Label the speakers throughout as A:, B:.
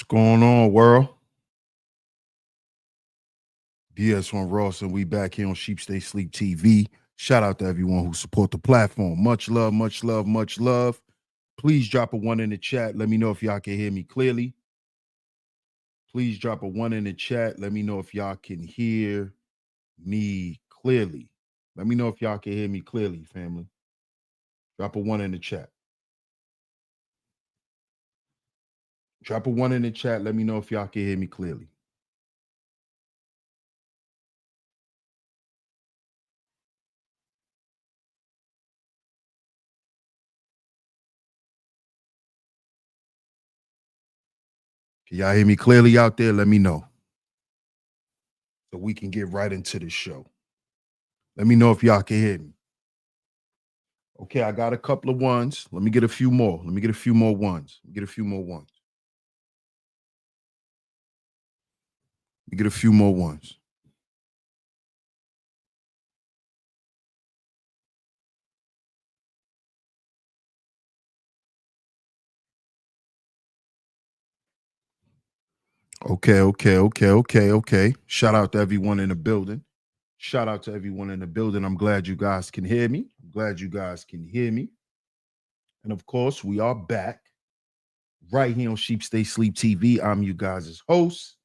A: What's going on, world? DS1 Ross, and we back here on Sheep Stay Sleep TV. Shout out to everyone who support the platform. Much love, much love, much love. Please drop a one in the chat. Let me know if y'all can hear me clearly. Please drop a one in the chat. Let me know if y'all can hear me clearly. Let me know if y'all can hear me clearly, family. Drop a one in the chat. Drop a one in the chat. Let me know if y'all can hear me clearly. Can y'all hear me clearly out there? Let me know so we can get right into the show. Let me know if y'all can hear me. Okay, I got a couple of ones. Let me get a few more. Let me get a few more ones. Let me get a few more ones. Let me get a few more ones. Okay. Shout out to everyone in the building. Shout out to everyone in the building. I'm glad you guys can hear me. I'm glad you guys can hear me. And of course, we are back right here on Sheep Stay Sleep TV. I'm you guys' host,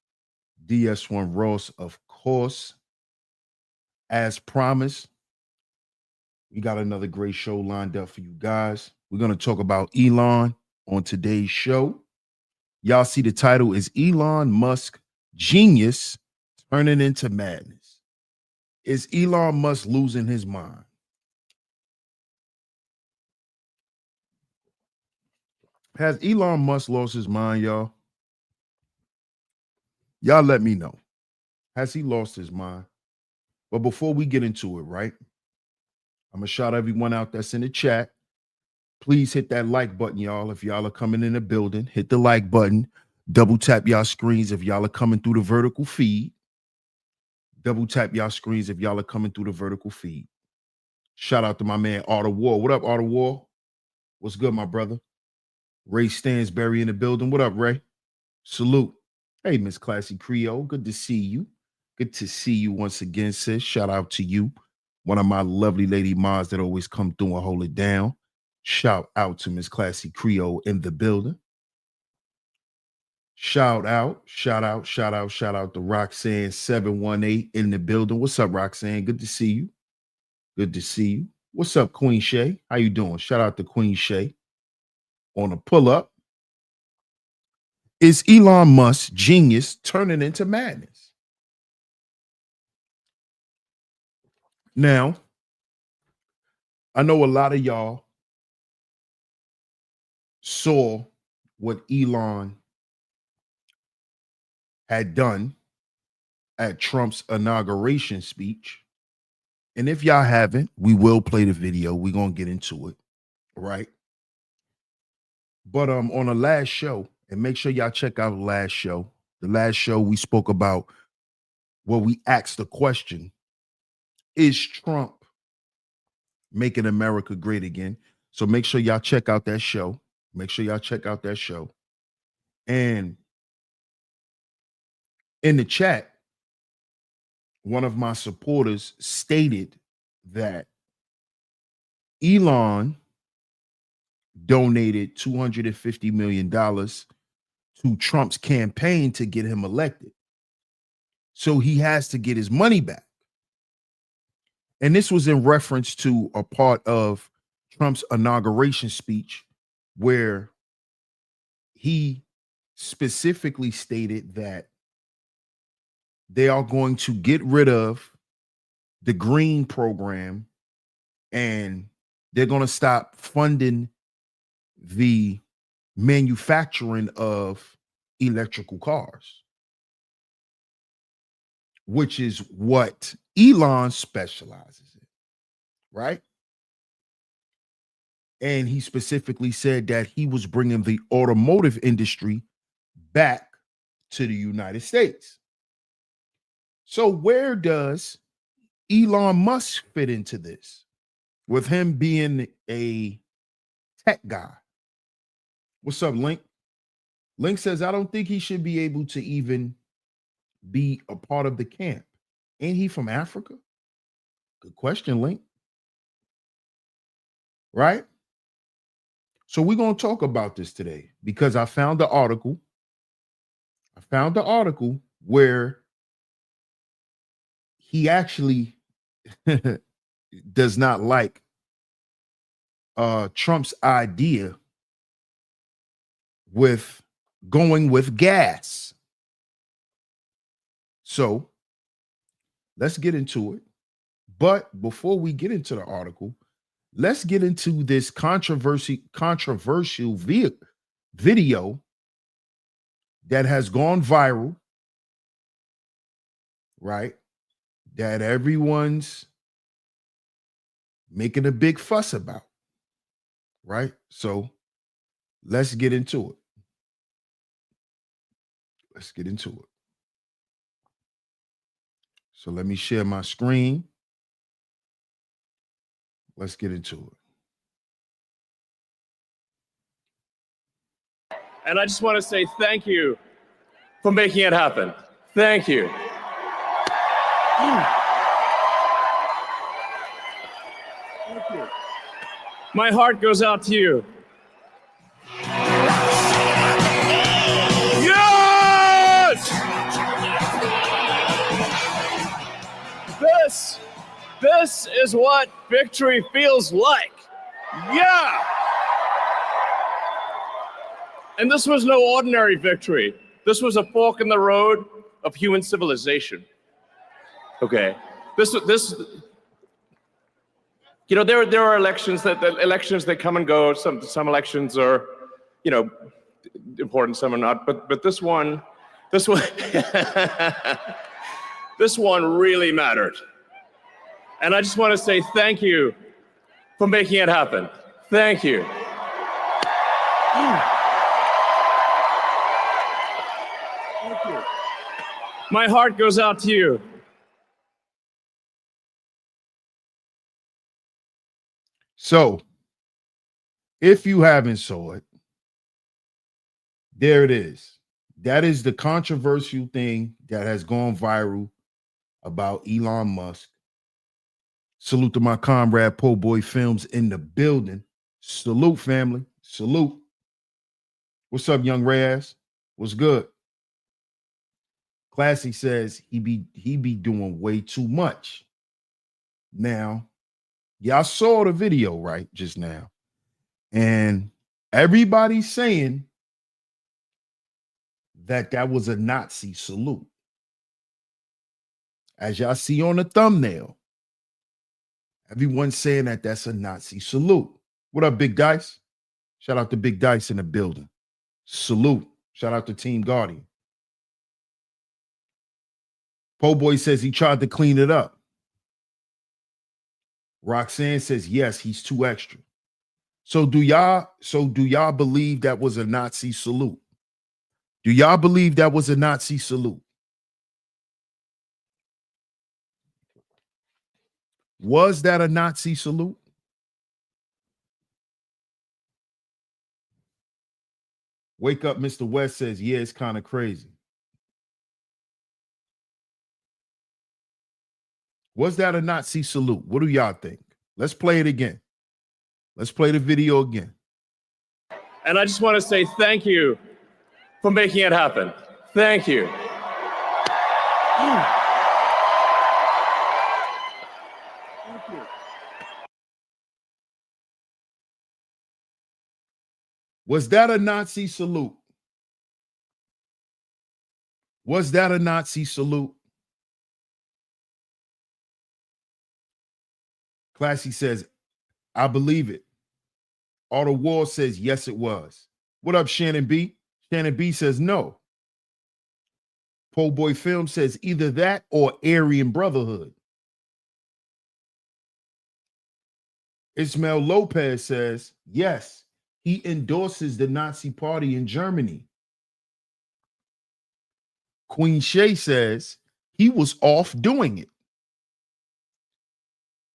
A: DS1 Ross, of course. As promised, we got another great show lined up for you guys. We're going to talk about Elon on today's show. Y'all see the title is Elon Musk Genius Turning into Madness. Is Elon Musk losing his mind? Has Elon Musk lost his mind, y'all? Y'all let me know. Has he lost his mind? But before we get into it, right? I'm going to shout everyone out that's in the chat. Please hit that like button, y'all. If y'all are coming in the building, hit the like button. Double tap y'all screens if y'all are coming through the vertical feed. Double tap y'all screens if y'all are coming through the vertical feed. Shout out to my man, Art of War. What up, Art of War? What's good, my brother? Ray Stansberry in the building. What up, Ray? Salute. Hey, Miss Classy Creole. Good to see you. Good to see you once again, sis. Shout out to you. One of my lovely lady mods that always come through and hold it down. Shout out to Miss Classy Creole in the building. Shout out to Roxanne 718 in the building. What's up, Roxanne? Good to see you. Good to see you. What's up, Queen Shay? How you doing? Shout out to Queen Shay. On a pull-up. Is Elon Musk genius turning into madness? Now, I know a lot of y'all saw what Elon had done at Trump's inauguration speech. And if y'all haven't, we will play the video. We're going to get into it, right? But on the last show, and make sure y'all check out the last show. The last show we spoke about where we asked the question, is Trump making America great again? So make sure y'all check out that show. Make sure y'all check out that show. And in the chat, one of my supporters stated that Elon donated $250 million to Trump's campaign to get him elected. So he has to get his money back. And this was in reference to a part of Trump's inauguration speech where he specifically stated that they are going to get rid of the green program and they're going to stop funding the manufacturing of electrical cars, which is what Elon specializes in, right? And he specifically said that he was bringing the automotive industry back to the United States. So where does Elon Musk fit into this? With him being a tech guy. What's up, Link? Link says, I don't think he should be able to even be a part of the camp. Ain't he from Africa? Good question, Link. Right? So we're going to talk about this today because I found the article. I found the article where he actually does not like Trump's idea with going with gas. So let's get into it. But before we get into the article, let's get into this controversial video that has gone viral, right? That everyone's making a big fuss about, right? So let's get into it. Let's get into it. So let me share my screen. Let's get into it.
B: And I just want to say thank you for making it happen. Thank you. Thank you. My heart goes out to you. Yes! This is what victory feels like. Yeah! And this was no ordinary victory. This was a fork in the road of human civilization. Okay, this, you know, there are elections that come and go. Some elections are, you know, important. Some are not. But this one, this one really mattered. And I just want to say thank you for making it happen. Thank you. Thank you. My heart goes out to you.
A: So, if you haven't saw it, there it is. That is the controversial thing that has gone viral about Elon Musk. Salute to my comrade Po Boy Films in the building. Salute, family. Salute. What's up, young Reyes? What's good? Classy says he be doing way too much. Now, y'all saw the video right just now, and everybody's saying that was a Nazi salute. As y'all see on the thumbnail, everyone's saying that that's a Nazi salute. What up, Big Dice? Shout out to Big Dice in the building. Salute. Shout out to Team Guardian. Po Boy says he tried to clean it up. Roxanne says, yes, he's too extra. So do y'all believe that was a Nazi salute? Do y'all believe that was a Nazi salute? Was that a Nazi salute? Wake Up, Mr. West says, yeah, it's kind of crazy. Was that a Nazi salute? What do y'all think? Let's play it again. Let's play the video again.
B: And I just want to say thank you for making it happen. Thank you. Thank you.
A: Was that a Nazi salute? Was that a Nazi salute? Classy says, I believe it. Auto Wall says, yes, it was. What up, Shannon B? Shannon B says, no. Po Boy Film says, either that or Aryan Brotherhood. Ismail Lopez says, yes, he endorses the Nazi party in Germany. Queen Shay says, he was off doing it.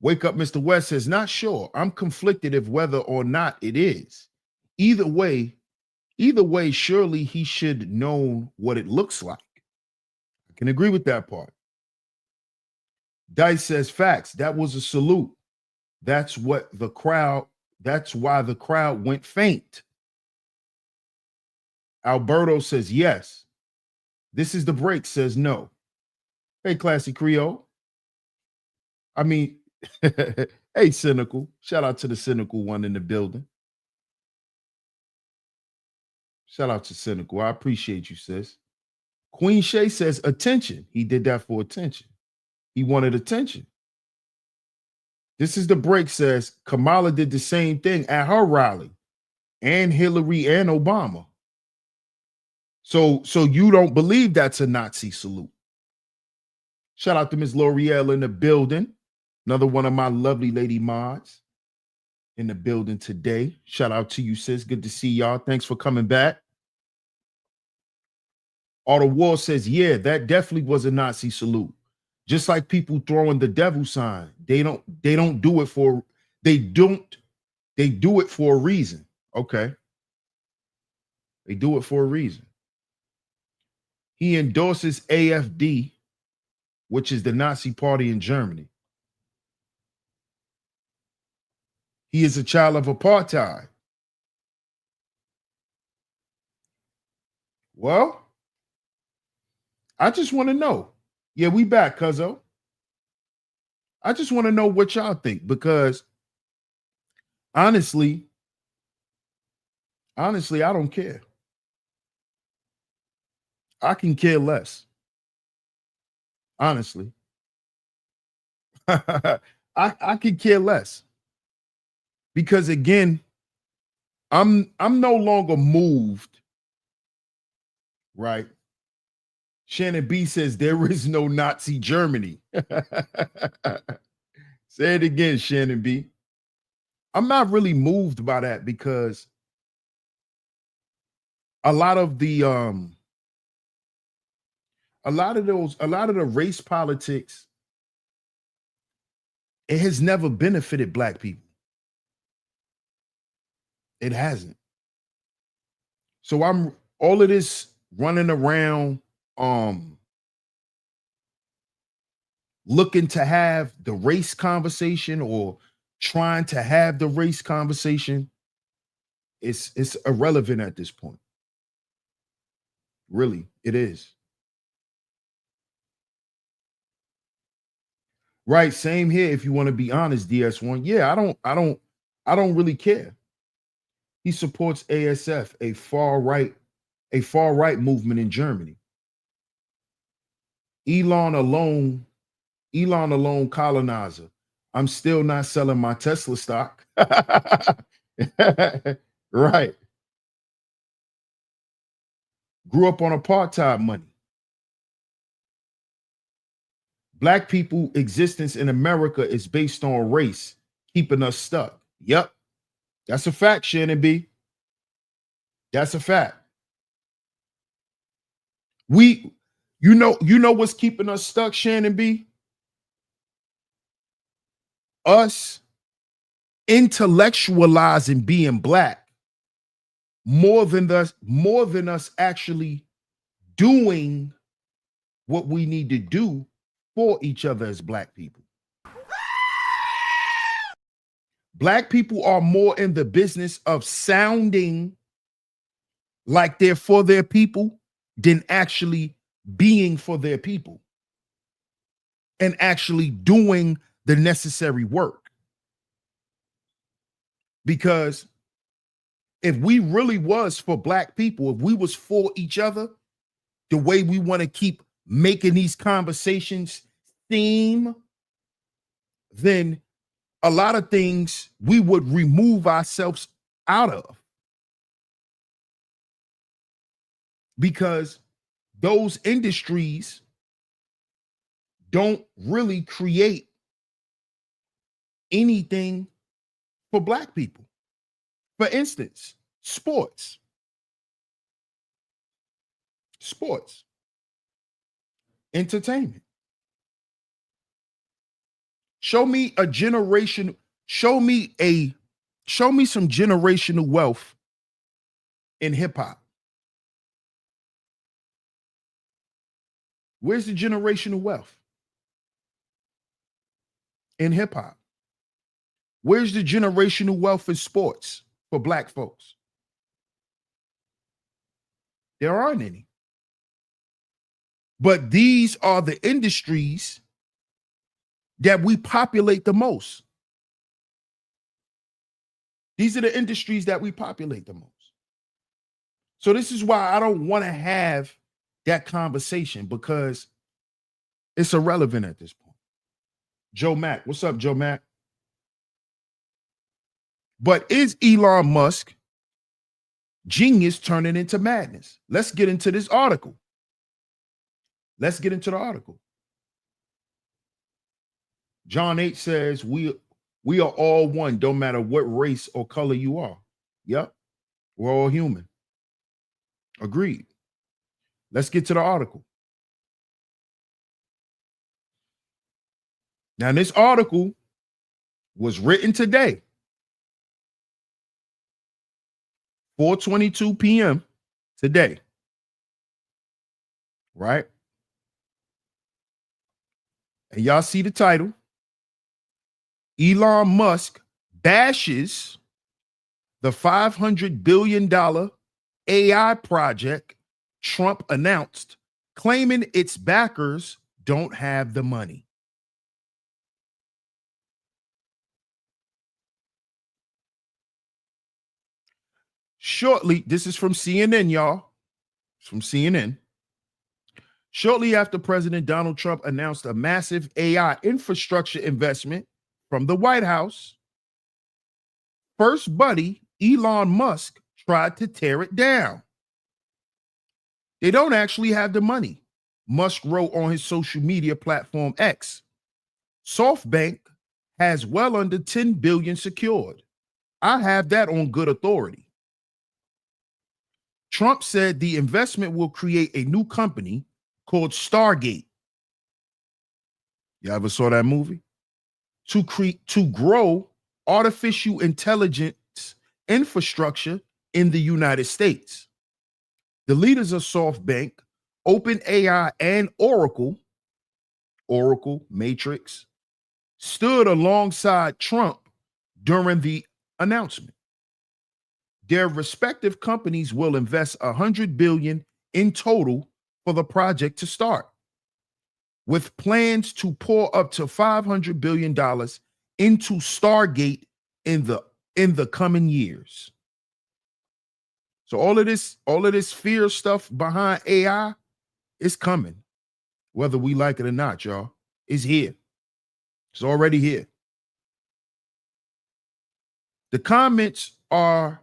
A: Wake Up, Mr. West says, not sure. I'm conflicted if whether or not it is. Either way, Either way, surely he should know what it looks like. I can agree with that part. Dice says facts. That was a salute. That's what the crowd, that's why the crowd went faint. Alberto says yes. This is the break, says no. Hey, Classy Creole. I mean, hey, Cynical. Shout out to the cynical one in the building. Shout out to Cynical. I appreciate you, sis. Queen Shay says attention. He did that for attention. He wanted attention. This is the break, says Kamala did the same thing at her rally, and Hillary and Obama. So you don't believe that's a Nazi salute? Shout out to Ms. L'Oreal in the building. Another one of my lovely lady mods in the building today. Shout out to you, sis. Good to see y'all. Thanks for coming back. Auto War says, yeah, that definitely was a Nazi salute. Just like people throwing the devil sign. They don't do it for, they do it for a reason. Okay. They do it for a reason. He endorses AfD, which is the Nazi party in Germany. He is a child of apartheid. Well, I just want to know. Yeah, we back, cuzzo. I just want to know what y'all think, because honestly, I don't care. I can care less. Honestly. I could care less. Because again, I'm no longer moved, right? Shannon B says there is no Nazi Germany. Say it again, Shannon B. I'm not really moved by that, because a lot of the race politics, it has never benefited Black people. It hasn't. So I'm all of this running around looking to have the race conversation, or trying to have the race conversation. It's irrelevant at this point. Really, it is. Right, same here. If you want to be honest, DS1. Yeah, I don't really care. He supports ASF, a far right movement in Germany. Elon alone colonizer. I'm still not selling my Tesla stock. Right. Grew up on apartheid money. Black people existence in America is based on race, keeping us stuck. Yep. That's a fact, Shannon B. That's a fact. You know what's keeping us stuck, Shannon B? Us intellectualizing being Black more than us actually doing what we need to do for each other as Black people. Black people are more in the business of sounding like they're for their people than actually being for their people and actually doing the necessary work. Because if we really was for Black people, if we was for each other, the way we want to keep making these conversations theme, then a lot of things we would remove ourselves out of. Because those industries don't really create anything for Black people. For instance, sports, entertainment. Show me some generational wealth in hip hop? Where's the generational wealth in hip hop? Where's the generational wealth in sports for black folks? There aren't any. But these are the industries that we populate the most. These are the industries that we populate the most. So this is why I don't want to have that conversation, because it's irrelevant at this point. Joe Mack, what's up, Joe Mack? But is Elon Musk genius turning into madness? Let's get into this article. Let's get into the article. John 8 says, we are all one, don't matter what race or color you are. Yep, we're all human. Agreed. Let's get to the article. Now, this article was written today, 4:22 p.m. today, right? And y'all see the title. Elon Musk bashes the $500 billion AI project Trump announced, claiming its backers don't have the money. Shortly, this is from CNN, y'all. It's from CNN. Shortly after President Donald Trump announced a massive AI infrastructure investment from the White House, first buddy Elon Musk tried to tear it down. They don't actually have the money, Musk wrote on his social media platform X. SoftBank has well under $10 billion secured. I have that on good authority. Trump said the investment will create a new company called Stargate. You ever saw that movie? To grow artificial intelligence infrastructure in the United States. The leaders of SoftBank, OpenAI, and Oracle, Matrix, stood alongside Trump during the announcement. Their respective companies will invest $100 billion in total for the project to start, with plans to pour up to $500 billion into Stargate in the coming years. So all of this fear stuff behind AI is coming, whether we like it or not, y'all. It's here. It's already here. The comments are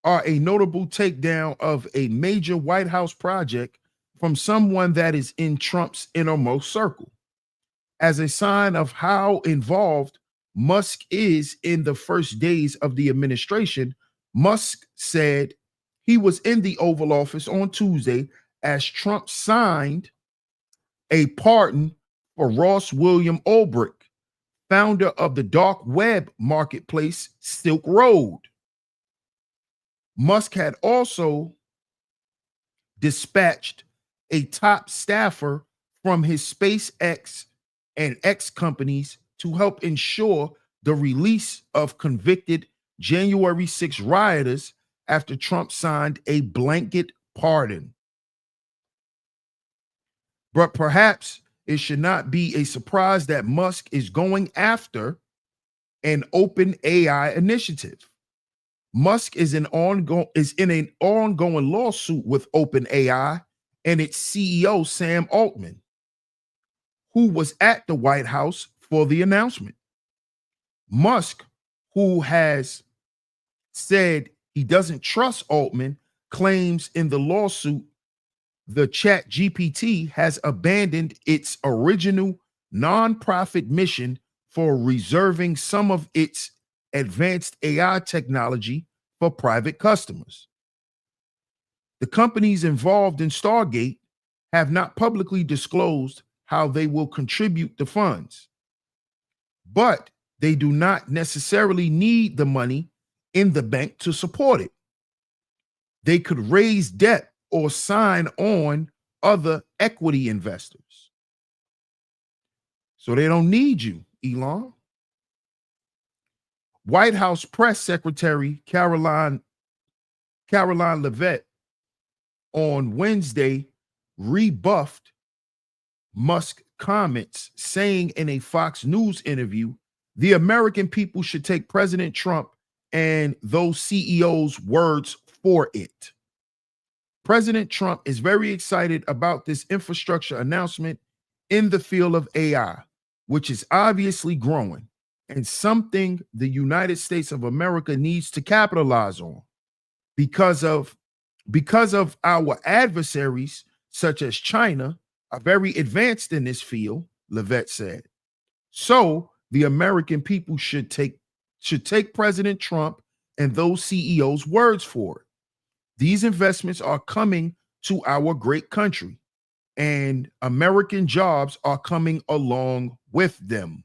A: a notable takedown of a major White House project from someone that is in Trump's innermost circle. As a sign of how involved Musk is in the first days of the administration, Musk said he was in the Oval Office on Tuesday as Trump signed a pardon for Ross William Ulbricht, founder of the dark web marketplace Silk Road. Musk had also dispatched a top staffer from his SpaceX and X companies to help ensure the release of convicted January 6 rioters after Trump signed a blanket pardon. But perhaps it should not be a surprise that Musk is going after an open AI initiative. Musk is in an ongoing lawsuit with OpenAI and its CEO, Sam Altman, who was at the White House for the announcement. Musk, who has said he doesn't trust Altman, claims in the lawsuit the ChatGPT has abandoned its original nonprofit mission for reserving some of its advanced AI technology for private customers. The companies involved in Stargate have not publicly disclosed how they will contribute the funds, but they do not necessarily need the money in the bank to support it. they could raise debt or sign on other equity investors. So they don't need you, Elon. White House Press Secretary Caroline Levitt on Wednesday rebuffed Musk's comments, saying in a Fox News interview, the American people should take President Trump and those CEOs' words for it. President Trump is very excited about this infrastructure announcement in the field of AI, which is obviously growing and something the United States of America needs to capitalize on because of our adversaries, such as China, are very advanced in this field, Levitt said. So the American people should take President Trump and those CEOs' words for it. These investments are coming to our great country, and American jobs are coming along with them.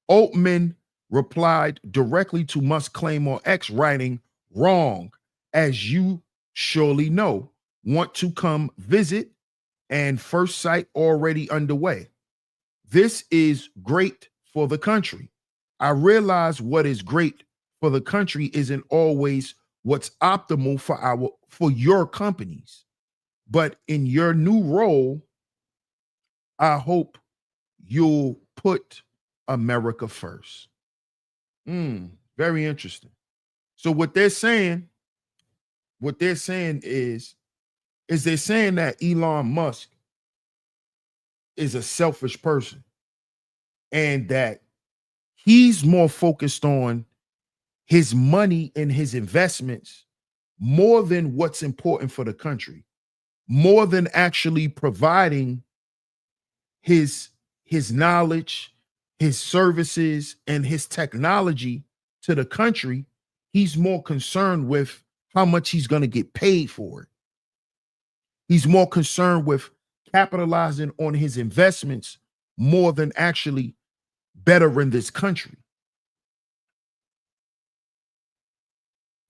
A: Altman replied directly to Musk's claim on X, writing, "Wrong, as you surely know. Want to come visit? And first site already underway. This is great for the country. I realize what is great for the country isn't always what's optimal for your companies. But in your new role, I hope you'll put America first." Very interesting. So what they're saying is they're saying that Elon Musk is a selfish person and that he's more focused on his money and his investments more than what's important for the country, more than actually providing his knowledge, his services, and his technology to the country. He's more concerned with how much he's going to get paid for it. He's more concerned with capitalizing on his investments more than actually bettering this country.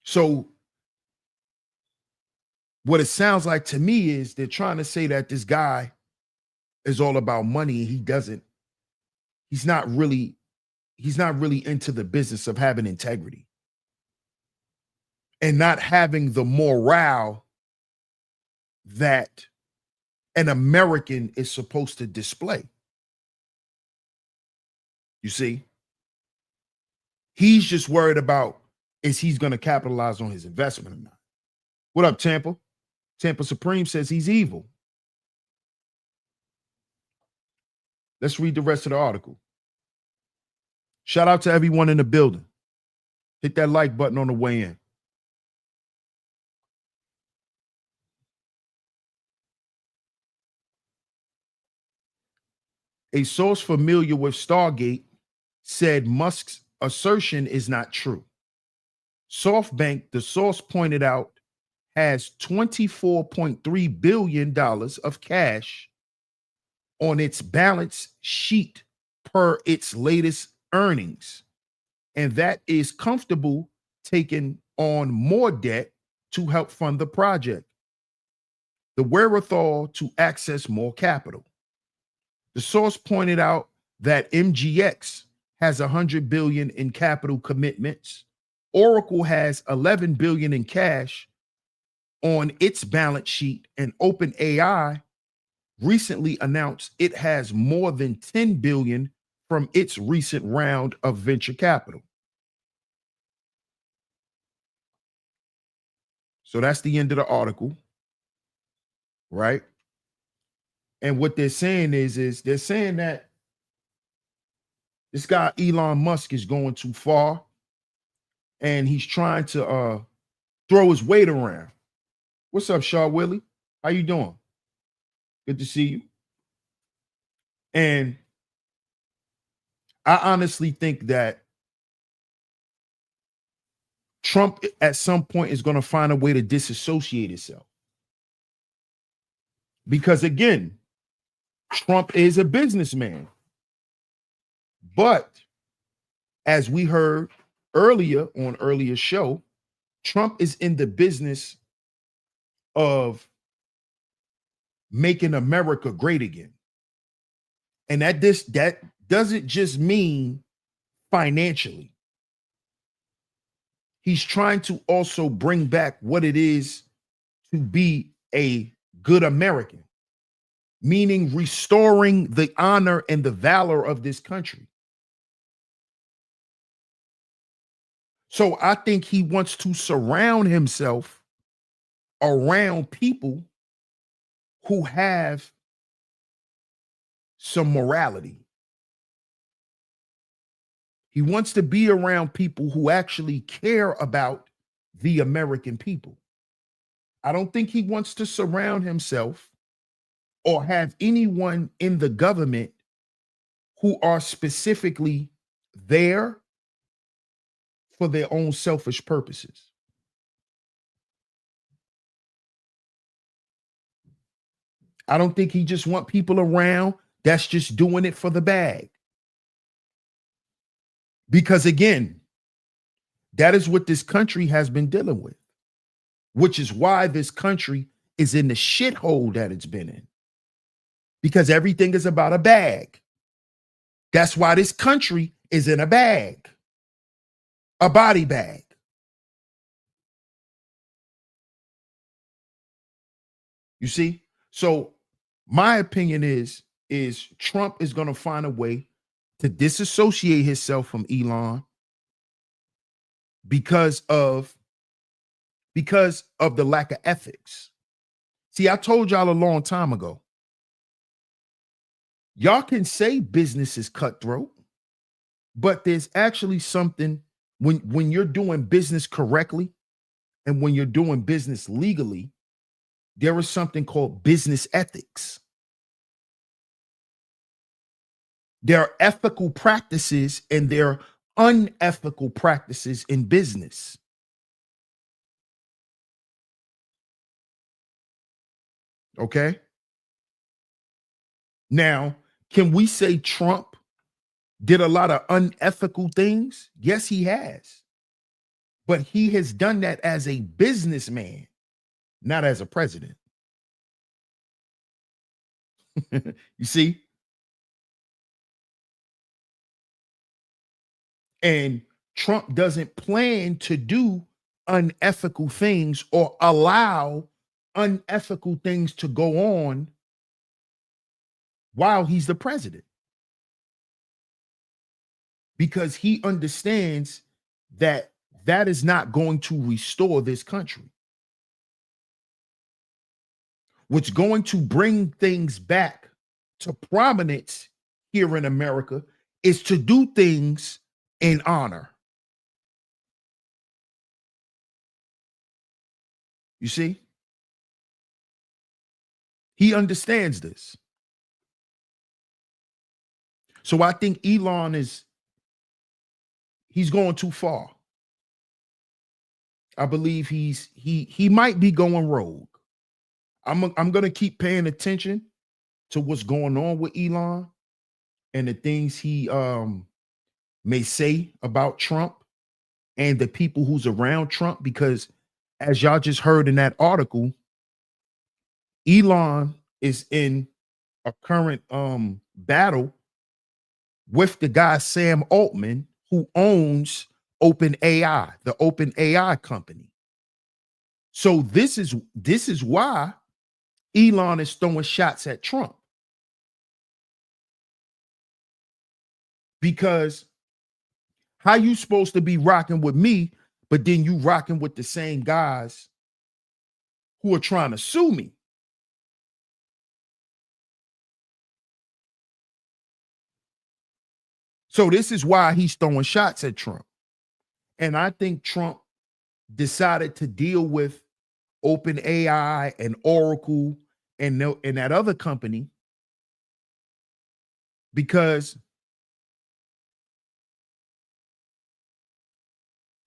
A: So what it sounds like to me is they're trying to say that this guy is all about money. He's not really into the business of having integrity and not having the morale that an American is supposed to display. You see, he's just worried about is he's going to capitalize on his investment or not. What up, Tampa? Tampa Supreme says he's evil. Let's read the rest of the article. Shout out to everyone in the building. Hit that like button on the way in. A source familiar with Stargate said Musk's assertion is not true. SoftBank, the source pointed out, has $24.3 billion of cash on its balance sheet per its latest earnings, and that is comfortable taking on more debt to help fund the project, the wherewithal to access more capital. The source pointed out that MGX has $100 billion in capital commitments. Oracle has $11 billion in cash on its balance sheet, and OpenAI recently announced it has more than $10 billion from its recent round of venture capital. So that's the end of the article, right? And what they're saying is they're saying that this guy Elon Musk is going too far, and he's trying to throw his weight around. What's up, Shaw Willie? How you doing? Good to see you. And I honestly think that Trump at some point is going to find a way to disassociate himself. Because again, Trump is a businessman. But as we heard earlier on earlier show, Trump is in the business of making America great again. And that doesn't just mean financially. He's trying to also bring back what it is to be a good American, meaning restoring the honor and the valor of this country. So I think he wants to surround himself around people who have some morality. He wants to be around people who actually care about the American people. I don't think he wants to surround himself or have anyone in the government who are specifically there for their own selfish purposes. I don't think he just want people around that's just doing it for the bag. Because again, that is what this country has been dealing with, which is why this country is in the shithole that it's been in. Because everything is about a bag. That's why this country is in a bag, a body bag. You see? So my opinion is Trump is going to find a way to disassociate himself from Elon because of the lack of ethics. See, I told y'all a long time ago, y'all can say business is cutthroat, but there's actually something when you're doing business correctly and when you're doing business legally, there is something called business ethics. There are ethical practices and there are unethical practices in business. Okay. Now, can we say Trump did a lot of unethical things? Yes, he has. But he has done that as a businessman, not as a president. You see? And Trump doesn't plan to do unethical things or allow unethical things to go on while he's the president. Because he understands that that is not going to restore this country. What's going to bring things back to prominence here in America is to do things in honor. You see? He understands this. So I think Elon he's going too far. I believe he might be going rogue. I'm going to keep paying attention to what's going on with Elon and the things he may say about Trump and the people who's around Trump, because as y'all just heard in that article, Elon is in a current battle with the guy Sam Altman, who owns OpenAI, the OpenAI company. So this is why Elon is throwing shots at Trump. Because how you supposed to be rocking with me, but then you rocking with the same guys who are trying to sue me? So this is why he's throwing shots at Trump. And I think Trump decided to deal with OpenAI and Oracle and that other company because,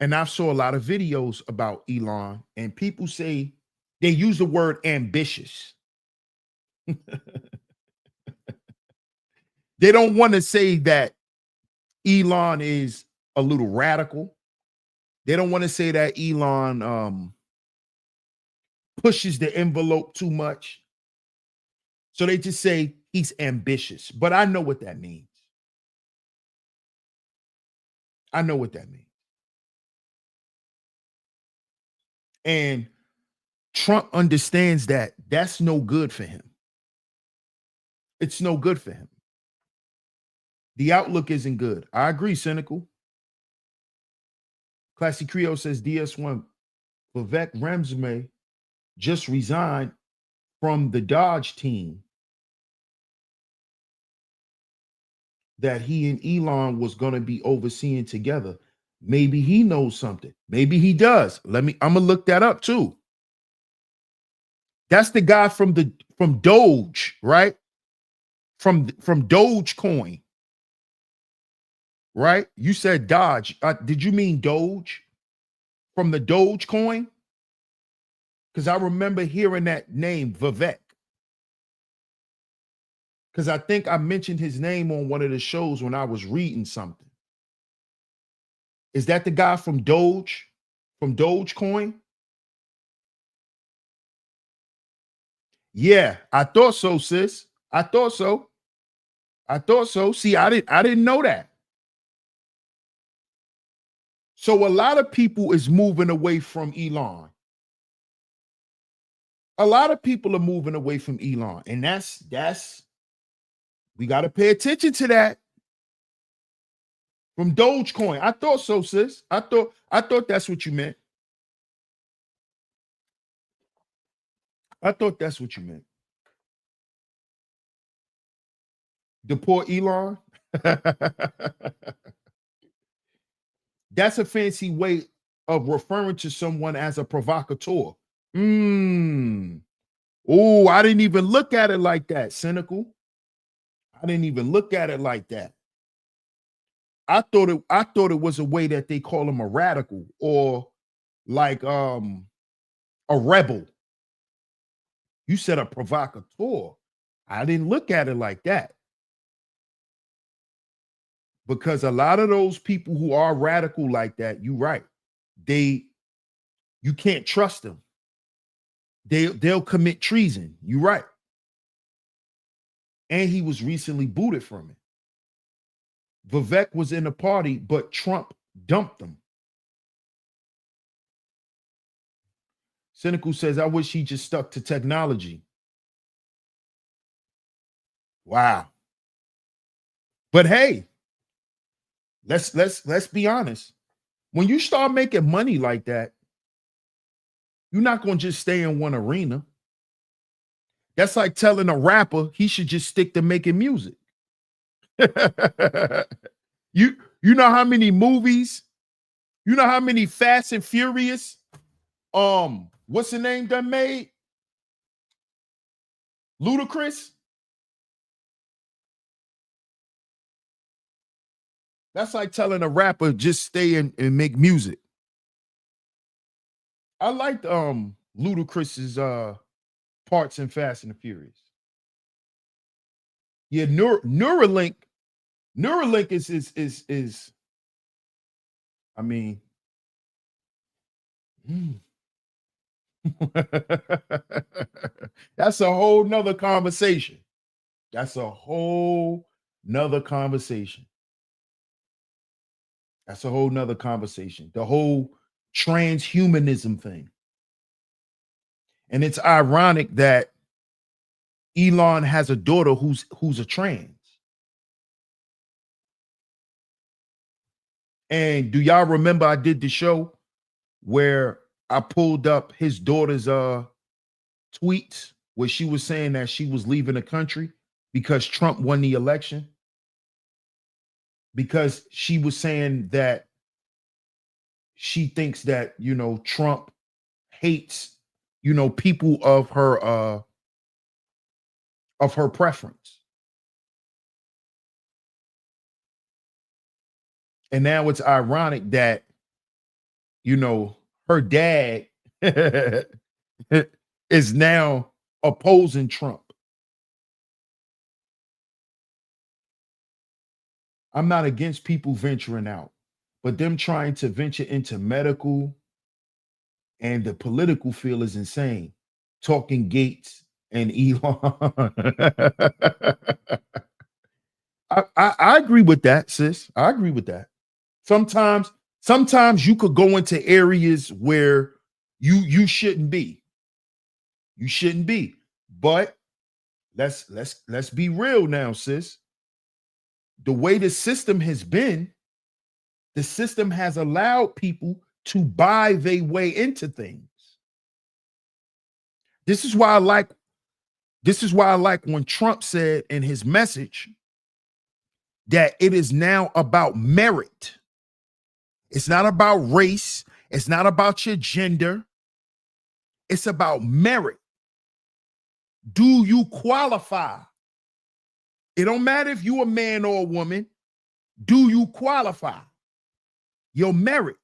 A: and I've saw a lot of videos about Elon, and people say they use the word ambitious. They don't want to say that Elon is a little radical. They don't want to say that Elon pushes the envelope too much. So they just say he's ambitious. But I know what that means. I know what that means. And Trump understands that that's no good for him. It's no good for him. The outlook isn't good. I agree, Cynical. Classy Creole says DS1 Vivek Ramsey just resigned from the Dodge team that he and Elon was going to be overseeing together. Maybe he knows something. Maybe he does. I'm gonna look that up too. That's the guy from Doge, right? From Dogecoin, right? You said Dodge. Did you mean Doge? From the Dogecoin? Because I remember hearing that name, Vivek. Because I think I mentioned his name on one of the shows when I was reading something. Is that the guy from Doge? From Dogecoin? Yeah, I thought so, sis. I thought so. I thought so. See, I didn't know that. So a lot of people is moving away from Elon. A lot of people are moving away from Elon, and that's we got to pay attention to that. From Dogecoin. I thought so, sis. I thought that's what you meant. I thought that's what you meant. The poor Elon. That's a fancy way of referring to someone as a provocateur. Oh, I didn't even look at it like that, Cynical. I didn't even look at it like that. I thought it was a way that they call him a radical or like a rebel. You said a provocateur. I didn't look at it like that. Because a lot of those people who are radical like that, you're right. You can't trust them. They'll commit treason. You're right. And he was recently booted from it. Vivek was in the party, but Trump dumped him. Cynical says, I wish he just stuck to technology. Wow. But hey, let's be honest. When you start making money like that, you're not going to just stay in one arena. That's like telling a rapper he should just stick to making music. You know how many movies, you know how many Fast and Furious, what's the name done made? Ludacris? That's like telling a rapper just stay and make music. I liked Ludacris's parts in Fast and the Furious. Yeah, Neuralink is I mean that's a whole nother conversation. That's a whole nother conversation. That's a whole nother conversation. The whole transhumanism thing. And it's ironic that Elon has a daughter who's a trans. And do y'all remember I did the show where I pulled up his daughter's tweets where she was saying that she was leaving the country because Trump won the election? Because she was saying that she thinks that, Trump hates, people of her preference. And now it's ironic that, her dad is now opposing Trump. I'm not against people venturing out, but them trying to venture into medical and the political field is insane. Talking Gates and Elon. I agree with that, sis. I agree with that. Sometimes you could go into areas where you shouldn't be. You shouldn't be. But let's be real now, sis. The way the system has been, the system has allowed people to buy their way into things. This is why I like when Trump said in his message that it is now about merit. It's not about race. It's not about your gender. It's about merit. Do you qualify? It don't matter if you're a man or a woman. Do you qualify? Your merit.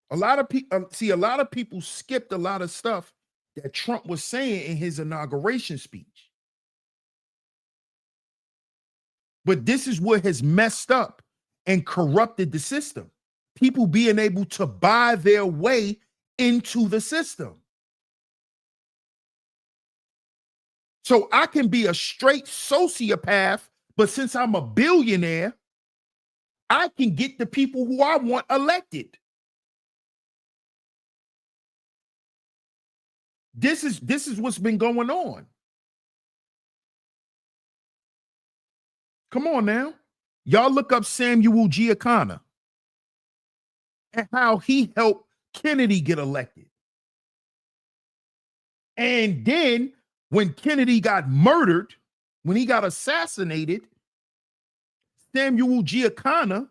A: A lot of people skipped a lot of stuff that Trump was saying in his inauguration speech. But this is what has messed up and corrupted the system. People being able to buy their way into the system. So I can be a straight sociopath, but since I'm a billionaire, I can get the people who I want elected. This is what's been going on. Come on now. Y'all look up Samuel Giancana and how he helped Kennedy get elected. And then when Kennedy got murdered, when he got assassinated, Samuel Giancana,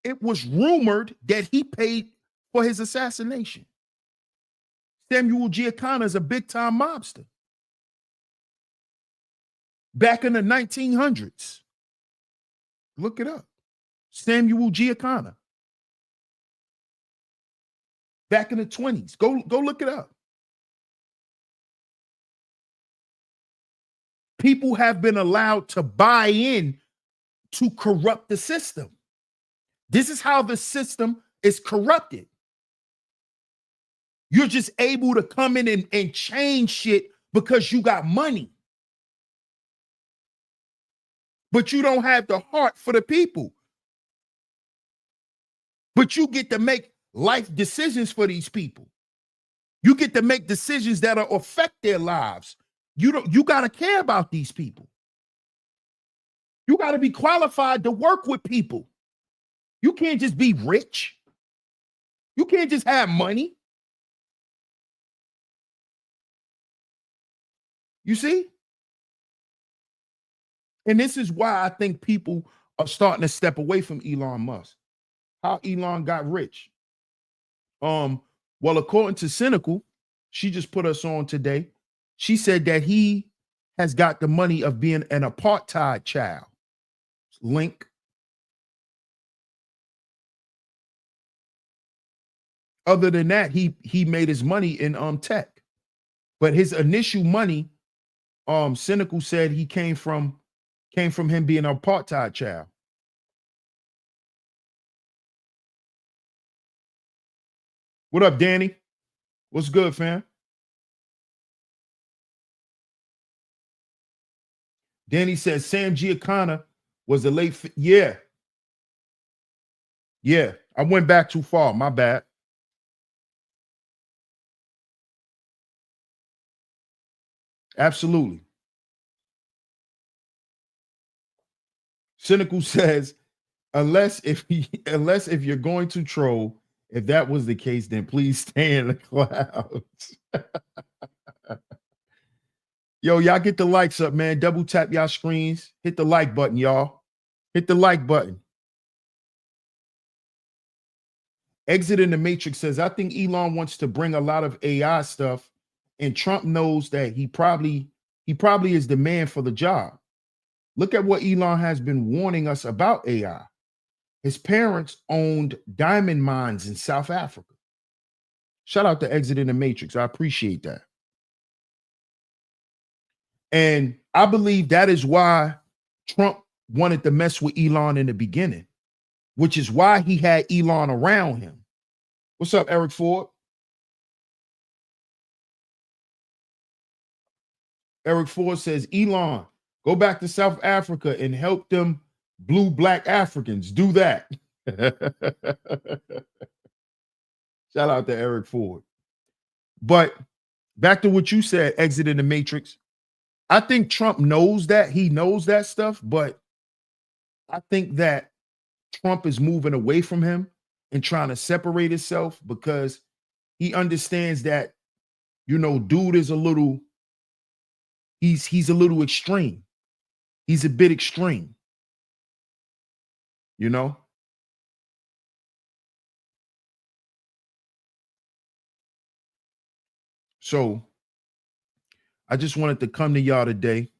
A: it was rumored that he paid for his assassination. Samuel Giancana is a big-time mobster. Back in the 1900s. Look it up. Samuel Giancana. Back in the 20s. Go look it up. People have been allowed to buy in to corrupt the system. This is how the system is corrupted. You're just able to come in and change shit because you got money. But you don't have the heart for the people. But you get to make life decisions for these people. You get to make decisions that'll affect their lives. You got to care about these people. You got to be qualified to work with people. You can't just be rich. You can't just have money. You see? And this is why I think people are starting to step away from Elon Musk. How Elon got rich. Well, according to Cynical, she just put us on today. She said that he has got the money of being an apartheid child. Link. Other than that, he made his money in tech. But his initial money, Cynical said he came from him being an apartheid child. What up, Danny? What's good, fam? Danny says Sam Giancana was the late. Yeah. I went back too far. My bad. Absolutely. Cynical says, unless if you're going to troll, if that was the case, then please stay in the clouds. Yo, y'all get the likes up, man. Double tap y'all screens. Hit the like button, y'all. Hit the like button. Exit in the Matrix says, I think Elon wants to bring a lot of AI stuff, and Trump knows that he probably is the man for the job. Look at what Elon has been warning us about AI. His parents owned diamond mines in South Africa. Shout out to Exit in the Matrix. I appreciate that. And I believe that is why Trump wanted to mess with Elon in the beginning, which is why he had Elon around him. What's up, Eric Ford? Eric Ford says, Elon, go back to South Africa and help them blue black Africans. Do that. Shout out to Eric Ford. But back to what you said, exit in the matrix. I think Trump knows that. He knows that stuff, but I think that Trump is moving away from him and trying to separate himself because he understands that, you know, dude is a little, he's a little extreme. He's a bit extreme, you know? So I just wanted to come to y'all today,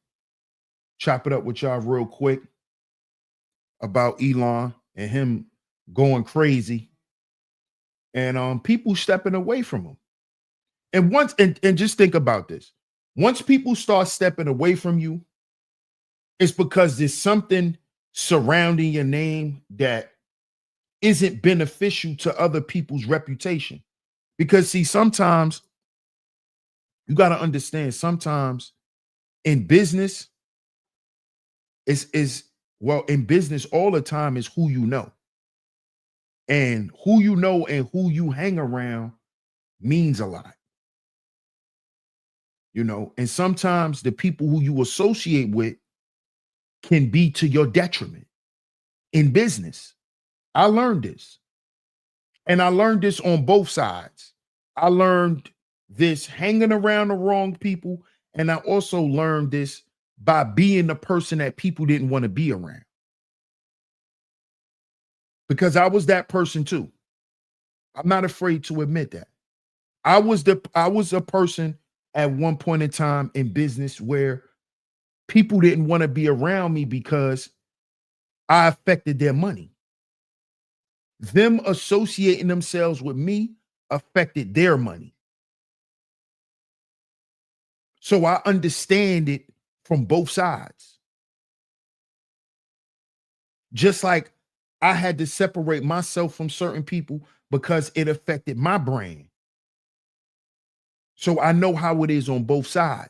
A: chop it up with y'all real quick about Elon and him going crazy and people stepping away from him. And once and just think about this. Once people start stepping away from you, it's because there's something surrounding your name that isn't beneficial to other people's reputation. Because see, sometimes you got to understand, sometimes in business, in business all the time is who you know. And who you know and who you hang around means a lot. You know, and sometimes the people who you associate with can be to your detriment in business. I learned this. And I learned this on both sides. I learned this hanging around the wrong people. And I also learned this by being the person that people didn't want to be around. Because I was that person too. I'm not afraid to admit that. I was a person at one point in time in business where people didn't want to be around me because I affected their money. Them associating themselves with me affected their money. So I understand it from both sides. Just like I had to separate myself from certain people because it affected my brand. So I know how it is on both sides.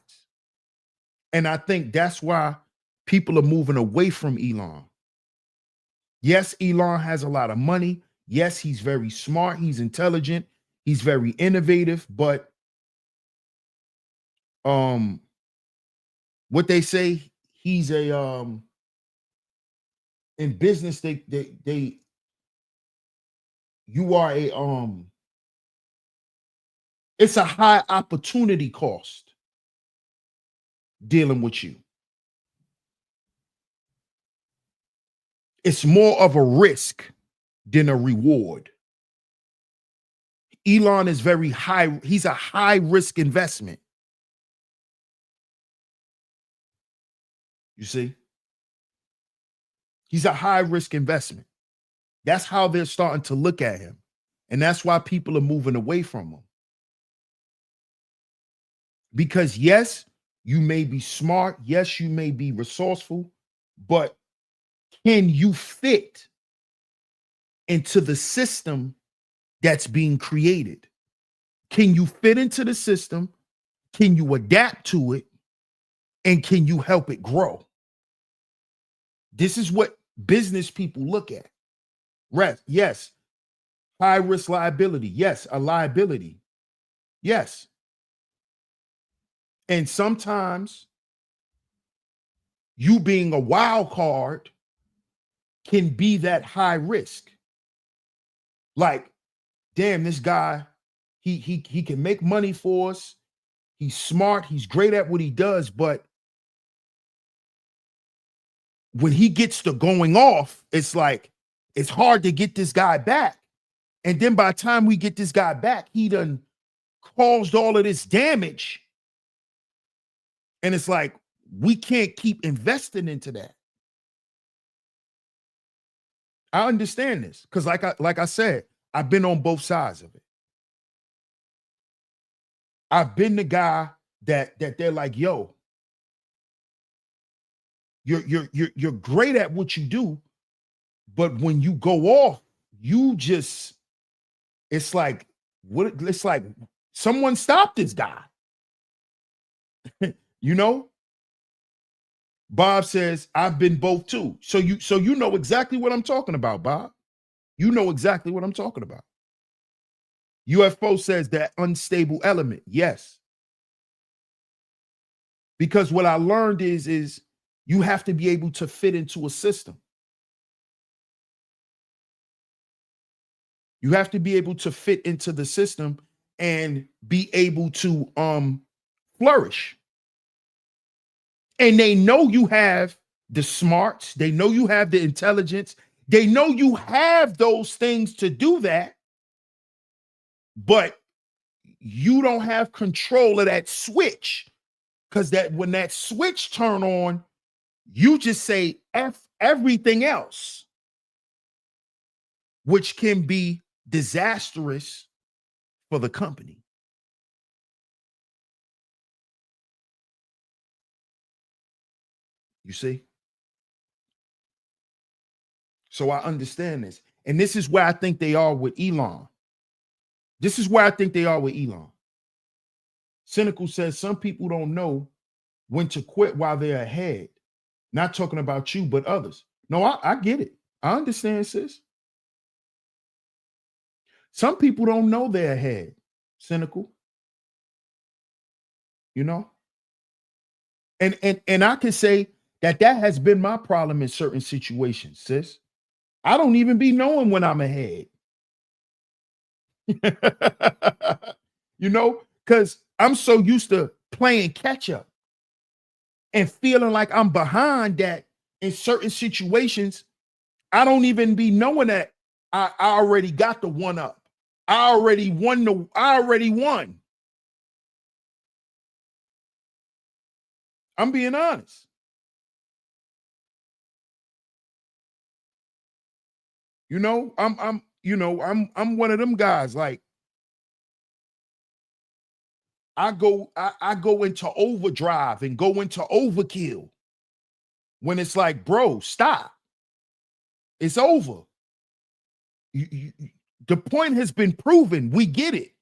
A: And I think that's why people are moving away from Elon. Yes, Elon has a lot of money. Yes, he's very smart. He's intelligent. He's very innovative. But what they say, he's a in business, you are a it's a high opportunity cost dealing with you. It's more of a risk than a reward. Elon is very high. He's a high risk investment. You see? He's a high risk investment. That's how they're starting to look at him. And that's why people are moving away from him. Because yes, you may be smart. Yes, you may be resourceful, but can you fit into the system that's being created? Can you fit into the system? Can you adapt to it? And can you help it grow? This is what business people look at. Yes. High risk liability. Yes, a liability. Yes. And sometimes you being a wild card can be that high risk. Like, damn, this guy, he can make money for us. He's smart. He's great at what he does. But when he gets to going off, it's like, it's hard to get this guy back. And then by the time we get this guy back, he done caused all of this damage. And it's like, we can't keep investing into that. I understand this because like I said, I've been on both sides of it. I've been the guy that they're like, yo, you're great at what you do, but when you go off, you just it's like someone stop this guy. You know? Bob says, I've been both too. So you know exactly what I'm talking about, Bob. You know exactly what I'm talking about. UFO says that unstable element. Yes. Because what I learned is you have to be able to fit into a system. You have to be able to fit into the system and be able to flourish. And they know you have the smarts, they know you have the intelligence, they know you have those things to do that, but you don't have control of that switch. Because that when that switch turn on, you just say F everything else, which can be disastrous for the company. You see? So I understand this. And this is where I think they are with Elon. This is where I think they are with Elon. Cynical says some people don't know when to quit while they're ahead. Not talking about you, but others. No, I get it. I understand, sis. Some people don't know they're ahead. Cynical. You know? And I can say that has been my problem in certain situations, sis. I don't even be knowing when I'm ahead. You know, because I'm so used to playing catch up and feeling like I'm behind that in certain situations, I don't even be knowing that I already got the one up. I already won. I'm being honest. You know, I'm one of them guys. Like I go into overdrive and go into overkill when it's like, bro, stop. It's over. The point has been proven. We get it.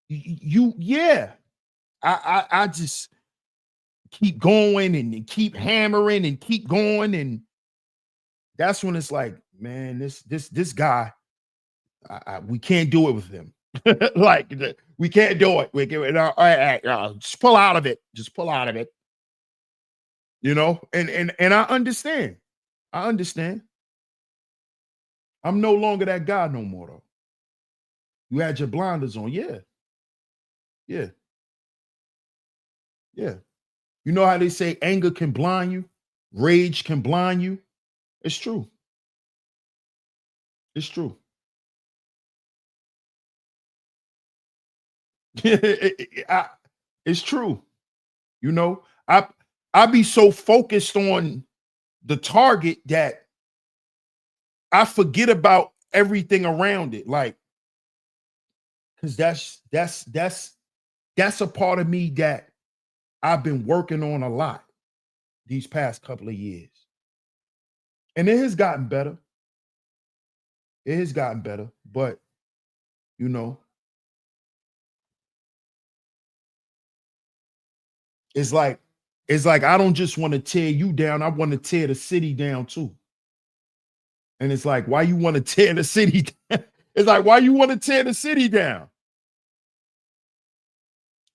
A: Yeah. I just keep going and keep hammering and keep going, and that's when it's like, man, this guy, we can't do it with him. Like we can't do it. We can all right, just pull out of it. Just pull out of it. You know, and I understand. I understand. I'm no longer that guy no more, though. You had your blinders on. Yeah. Yeah. Yeah. You know how they say anger can blind you, rage can blind you? It's true. It's true. It's true. You know, I be so focused on the target that I forget about everything around it. Like, because that's a part of me that I've been working on a lot these past couple of years. And it has gotten better. It has gotten better, but you know, it's like I don't just want to tear you down, I want to tear the city down too. And it's like, why you want to tear the city down? It's like, why you want to tear the city down?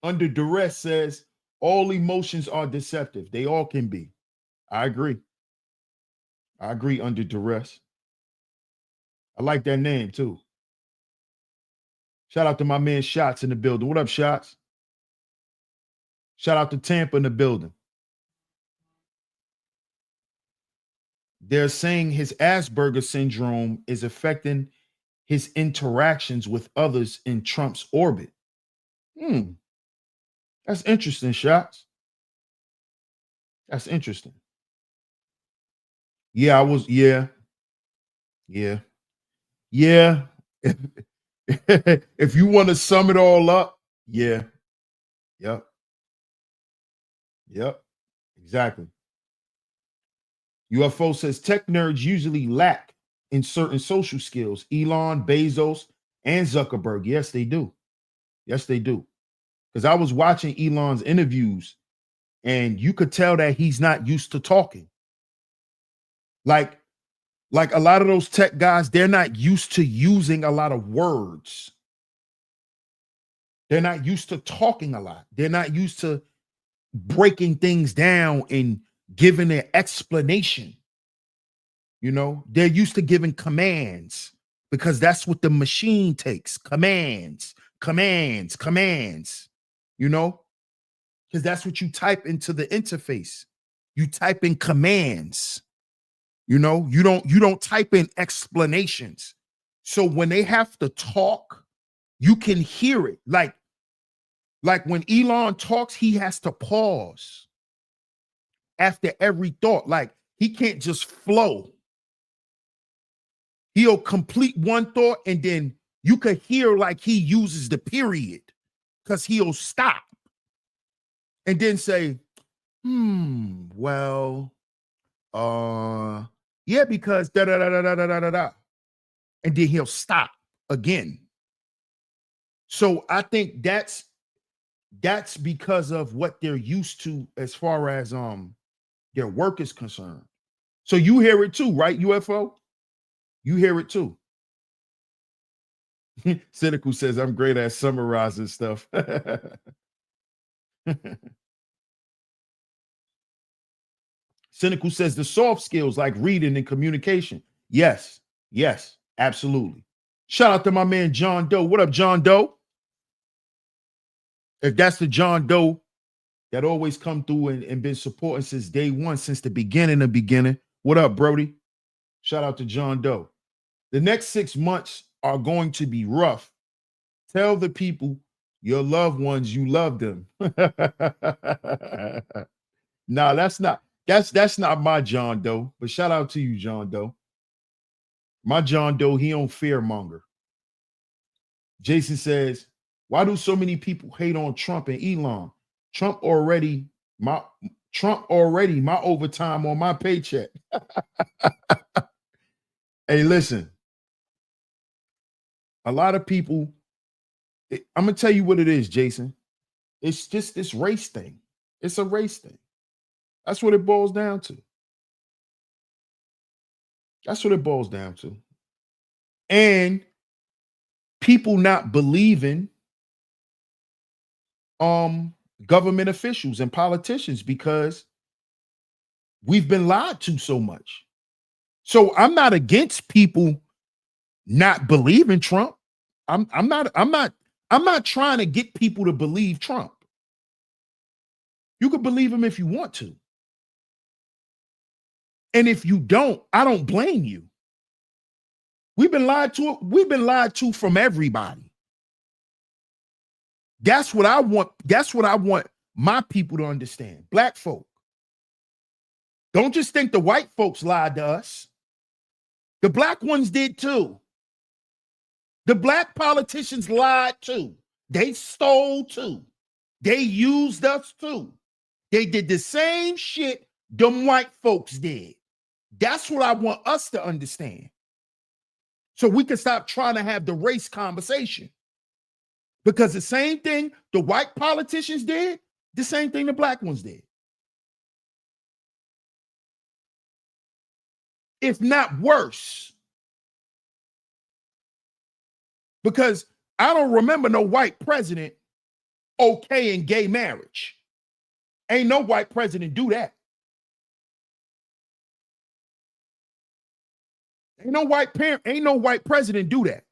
A: Under duress says all emotions are deceptive. They all can be. I agree. I agree. Under duress. I like that name too. Shout out to my man Shots in the building. What up, Shots? Shout out to Tampa in the building. They're saying his Asperger syndrome is affecting his interactions with others in Trump's orbit. That's interesting, Shots. That's interesting. Yeah, I was. Yeah, yeah, yeah. If, if you want to sum it all up, yeah, yep, yep, exactly. UFO says tech nerds usually lack in certain social skills. Elon, Bezos, and Zuckerberg. Yes, they do. Yes, they do. Because I was watching Elon's interviews and you could tell that he's not used to talking. Like a lot of those tech guys, they're not used to using a lot of words. They're not used to talking a lot. They're not used to breaking things down and giving an explanation. You know, they're used to giving commands because that's what the machine takes. Commands, commands, commands, you know, because that's what you type into the interface. You type in commands, you know, you don't type in explanations. So when they have to talk, you can hear it. Like when Elon talks, he has to pause after every thought. Like he can't just flow. He'll complete one thought and then you could hear like he uses the period because he'll stop and then say, well, yeah, because da da da da da da da da. And then he'll stop again. So I think that's because of what they're used to as far as their work is concerned. So you hear it too, right, UFO? You hear it too. Cynical says, I'm great at summarizing stuff. Cynical says the soft skills like reading and communication. Yes, absolutely. Shout out to my man, John Doe. What up, John Doe? If that's the John Doe that always come through and been supporting since day one, since the beginning. What up, Brody? Shout out to John Doe. The next 6 months are going to be rough. Tell the people, your loved ones, you love them. No, that's not my John Doe, but shout out to you, John Doe. My John Doe, he don't fear monger. Jason says, why do so many people hate on Trump and Elon? Trump already my overtime on my paycheck. Hey, listen. A lot of people, I'm gonna tell you what it is, Jason. It's just this race thing. It's a race thing. That's what it boils down to. That's what it boils down to. And people not believing government officials and politicians because we've been lied to so much. So I'm not against people not believing Trump. I'm not trying to get people to believe Trump. You can believe him if you want to. And if you don't, I don't blame you. We've been lied to. We've been lied to from everybody. That's what I want. That's what I want my people to understand. Black folk. Don't just think the white folks lied to us. The black ones did too. The black politicians lied too. They stole too. They used us too. They did the same shit them white folks did. That's what I want us to understand. So we can stop trying to have the race conversation. Because the same thing the white politicians did, the same thing the black ones did. If not worse. Because I don't remember no white president okaying gay marriage. Ain't no white president do that. Ain't no white president do that.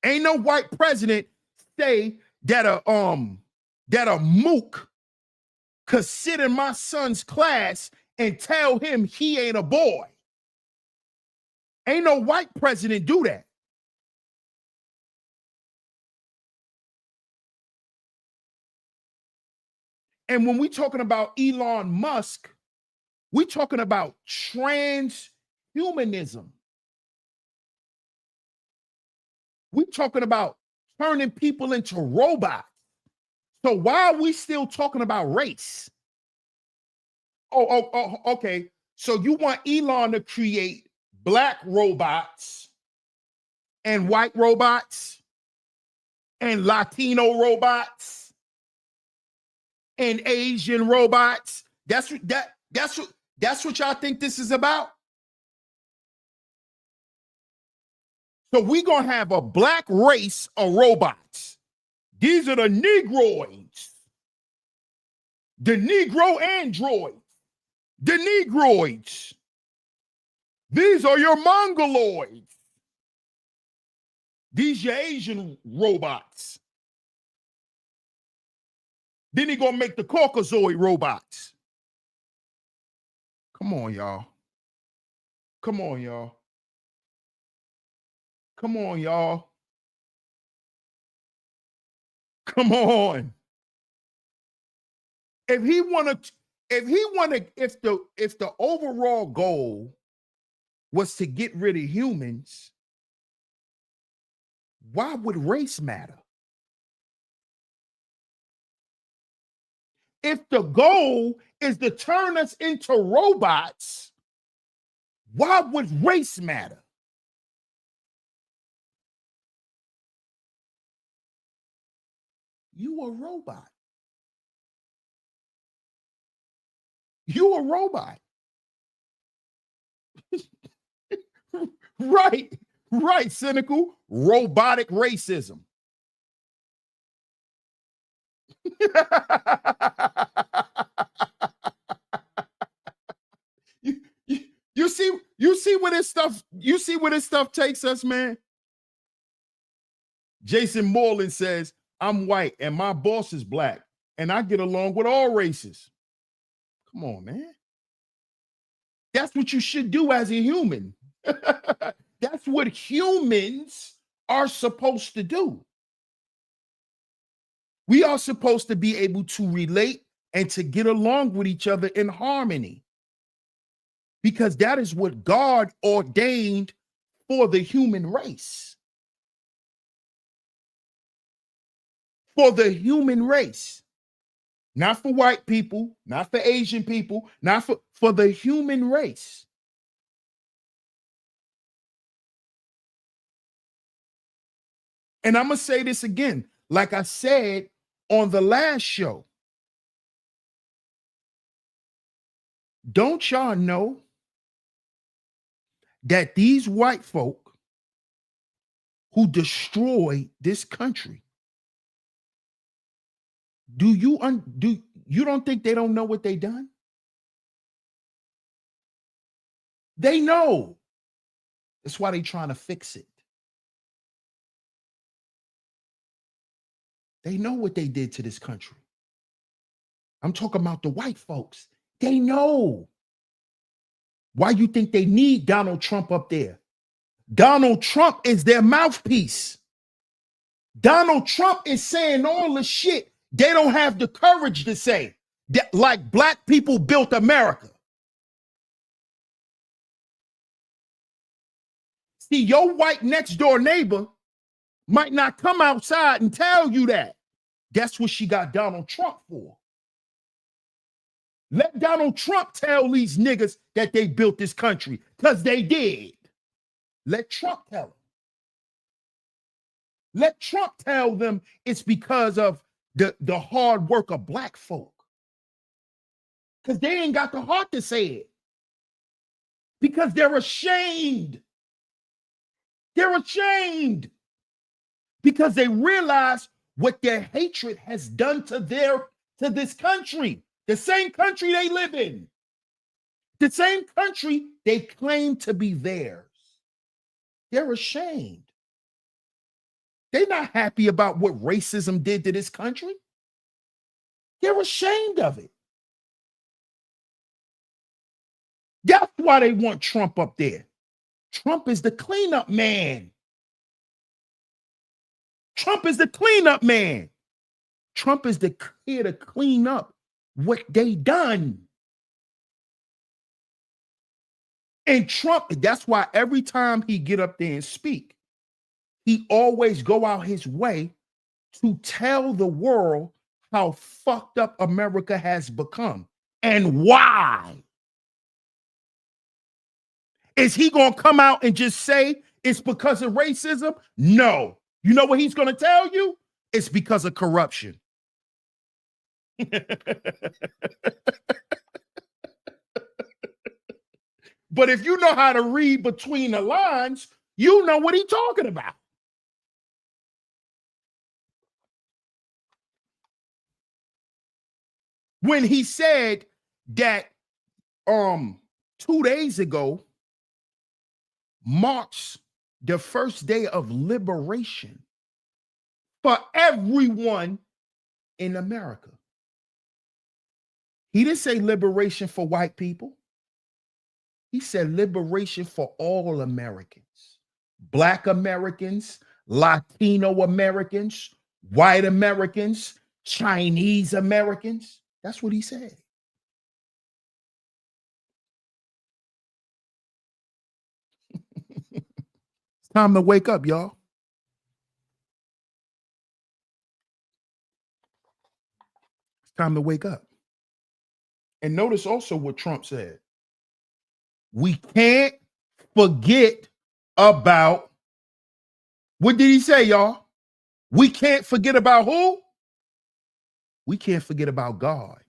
A: Ain't no white president say that a mook could sit in my son's class and tell him he ain't a boy. Ain't no white president do that. And when we talking about Elon Musk, we talking about transhumanism. We talking about turning people into robots. So why are we still talking about race? Oh, okay. So you want Elon to create black robots and white robots and Latino robots and Asian robots. That's what y'all think this is about? So we're going to have a black race of robots. These are the Negroids. The Negro androids. The Negroids. These are your Mongoloids. These your Asian robots. Then he going to make the Caucasoid robots. Come on, y'all. Come on, y'all. Come on, y'all. Come on. If the overall goal was to get rid of humans, why would race matter? If the goal is to turn us into robots, why would race matter? You a robot. You a robot. Right, cynical. Robotic racism. you see where this stuff takes us, man. Jason Moreland says, I'm white and my boss is black and I get along with all races. Come on, man. That's what you should do as a human. That's what humans are supposed to do. We are supposed to be able to relate and to get along with each other in harmony, because that is what God ordained for the human race. For the human race. Not for white people, not for Asian people, not for the human race. And I'm going to say this again, like I said on the last show. Don't y'all know that these white folk who destroyed this country, you don't think they don't know what they done? They know. That's why they trying to fix it. They know what they did to this country. I'm talking about the white folks. They know. Why you think they need Donald Trump up there? Donald Trump is their mouthpiece. Donald Trump is saying all the shit they don't have the courage to say. That, like black people built America. See, your white next door neighbor might not come outside and tell you that. That's what she got Donald Trump for. Let Donald Trump tell these niggas that they built this country, because they did. Let Trump tell them. Let Trump tell them it's because of the hard work of black folk. Because they ain't got the heart to say it. Because they're ashamed. They're ashamed. Because they realize what their hatred has done to this country. The same country they live in. The same country they claim to be theirs. They're ashamed. They're not happy about what racism did to this country. They're ashamed of it. That's why they want Trump up there. Trump is the cleanup man. Trump is the cleanup man. Trump is here to clean up what they done. And Trump, that's why every time he get up there and speak, he always go out his way to tell the world how fucked up America has become and why. Is he going to come out and just say it's because of racism? No. You know what he's going to tell you? It's because of corruption. But if you know how to read between the lines, you know what he's talking about. When he said that 2 days ago marks the first day of liberation for everyone in America. He didn't say liberation for white people. He said liberation for all Americans, Black Americans, Latino Americans, white Americans, Chinese Americans. That's what he said. It's time to wake up, y'all. It's time to wake up. And notice also what Trump said. We can't forget about, what did he say, y'all? We can't forget about who? We can't forget about God.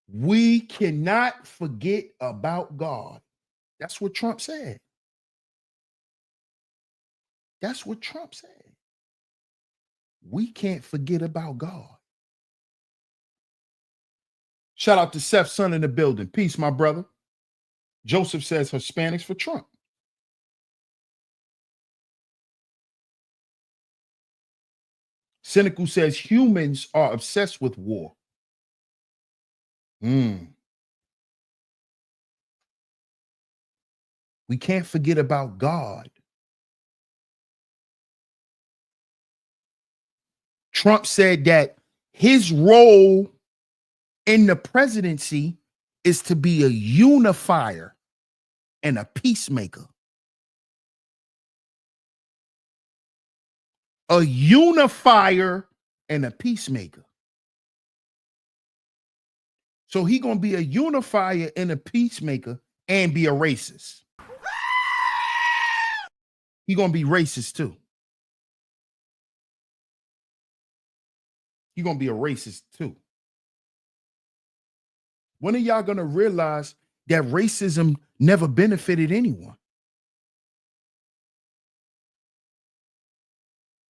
A: We cannot forget about God. That's what Trump said. That's what Trump said. We can't forget about God. Shout out to Seth's son in the building. Peace, my brother. Joseph says Hispanics for Trump. Cynical says humans are obsessed with war. We can't forget about God. Trump said that his role in the presidency is to be a unifier and a peacemaker. A unifier and a peacemaker. So he gonna be a unifier and a peacemaker and be a racist. He gonna be racist too. He gonna be a racist too. When are y'all gonna realize that racism never benefited anyone?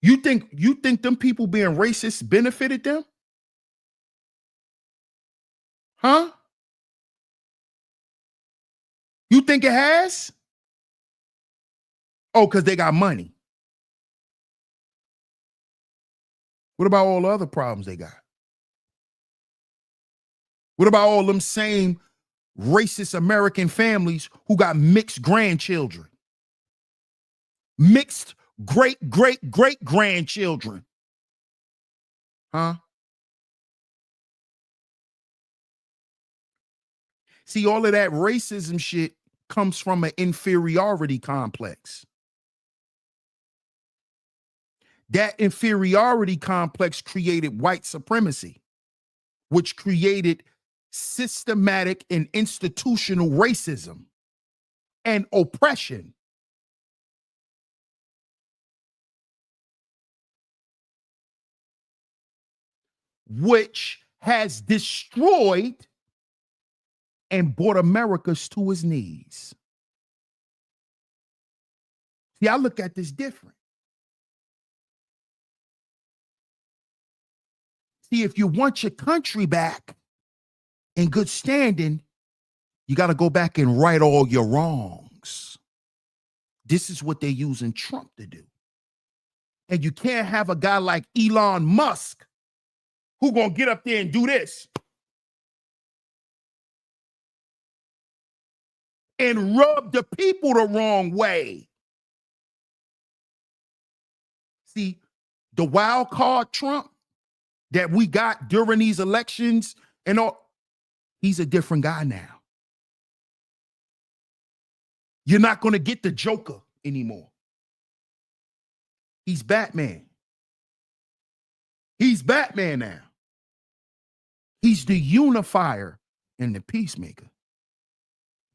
A: You think them people being racist benefited them? Huh? You think it has? Oh, because they got money. What about all the other problems they got? What about all them same racist American families who got mixed grandchildren? Mixed great-great-great-grandchildren. Huh? See, all of that racism shit comes from an inferiority complex. That inferiority complex created white supremacy, which created systematic and institutional racism and oppression. Which has destroyed and brought Americans to his knees. See, I look at this different. See, if you want your country back in good standing, you got to go back and right all your wrongs. This is what they're using Trump to do. And you can't have a guy like Elon Musk who gonna get up there and do this and rub the people the wrong way. See, the wild card Trump that we got during these elections and all, he's a different guy now. You're not going to get the Joker anymore. He's Batman. He's Batman now. He's the unifier and the peacemaker.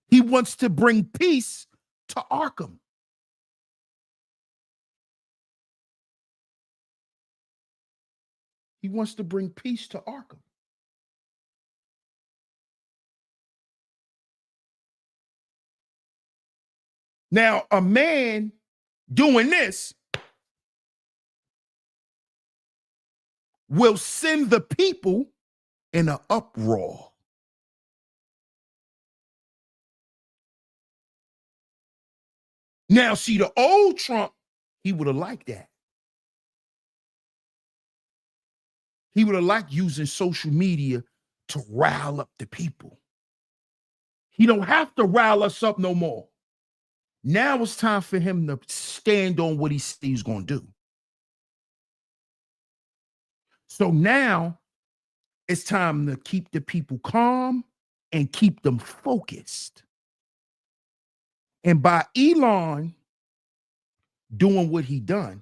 A: He wants to bring peace to Arkham. He wants to bring peace to Arkham. Now, a man doing this will send the people in an uproar. Now, see, the old Trump, he would have liked that. He would have liked using social media to rile up the people. He don't have to rile us up no more. Now it's time for him to stand on what he says he's going to do. So now it's time to keep the people calm and keep them focused. And by Elon doing what he done,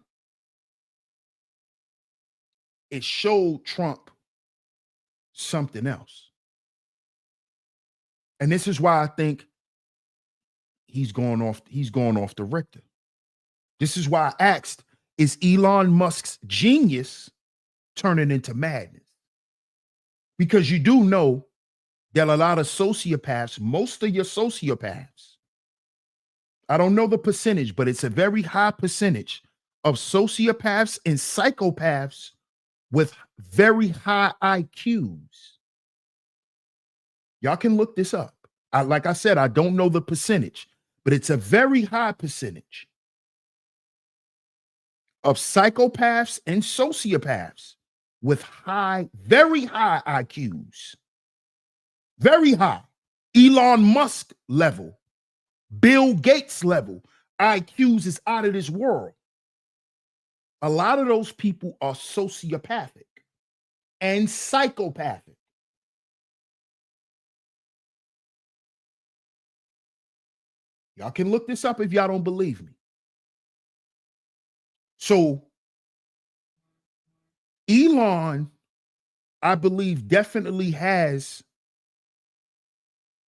A: it showed Trump something else. And this is why I think he's going off the Richter. This is why I asked, is Elon Musk's genius turning into madness? Because you do know that a lot of sociopaths, most of your sociopaths, I don't know the percentage, but it's a very high percentage of sociopaths and psychopaths with very high IQs. Y'all can look this up. Like I said, I don't know the percentage, but it's a very high percentage of psychopaths and sociopaths with very high IQs. Very high. Elon Musk level, Bill Gates level. IQs is out of this world. A lot of those people are sociopathic and psychopathic. Y'all can look this up if y'all don't believe me. So Elon, I believe, definitely has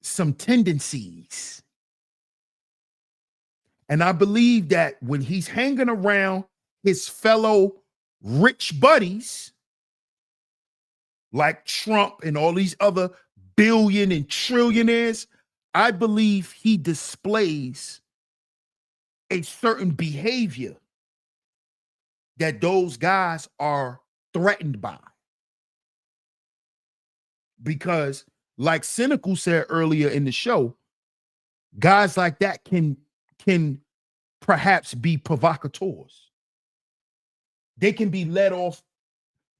A: some tendencies. And I believe that when he's hanging around his fellow rich buddies like Trump and all these other billion and trillionaires, I believe he displays a certain behavior that those guys are threatened by. Because, like Cynical said earlier in the show, guys like that can perhaps be provocateurs. They can be let off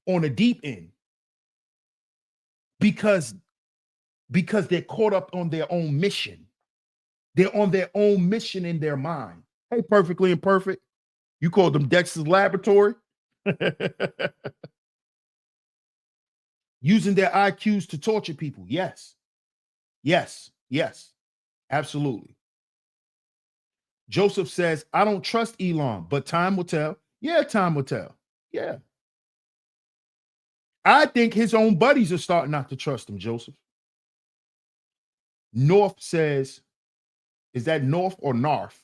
A: on a deep end because they're caught up on their own mission. They're on their own mission in their mind. Hey, Perfectly Imperfect. You called them Dexter's Laboratory? Using their IQs to torture people. Yes. Yes. Yes. Absolutely. Joseph says, I don't trust Elon, but time will tell. Yeah, time will tell. Yeah. I think his own buddies are starting not to trust him, Joseph. North says, is that North or Narf?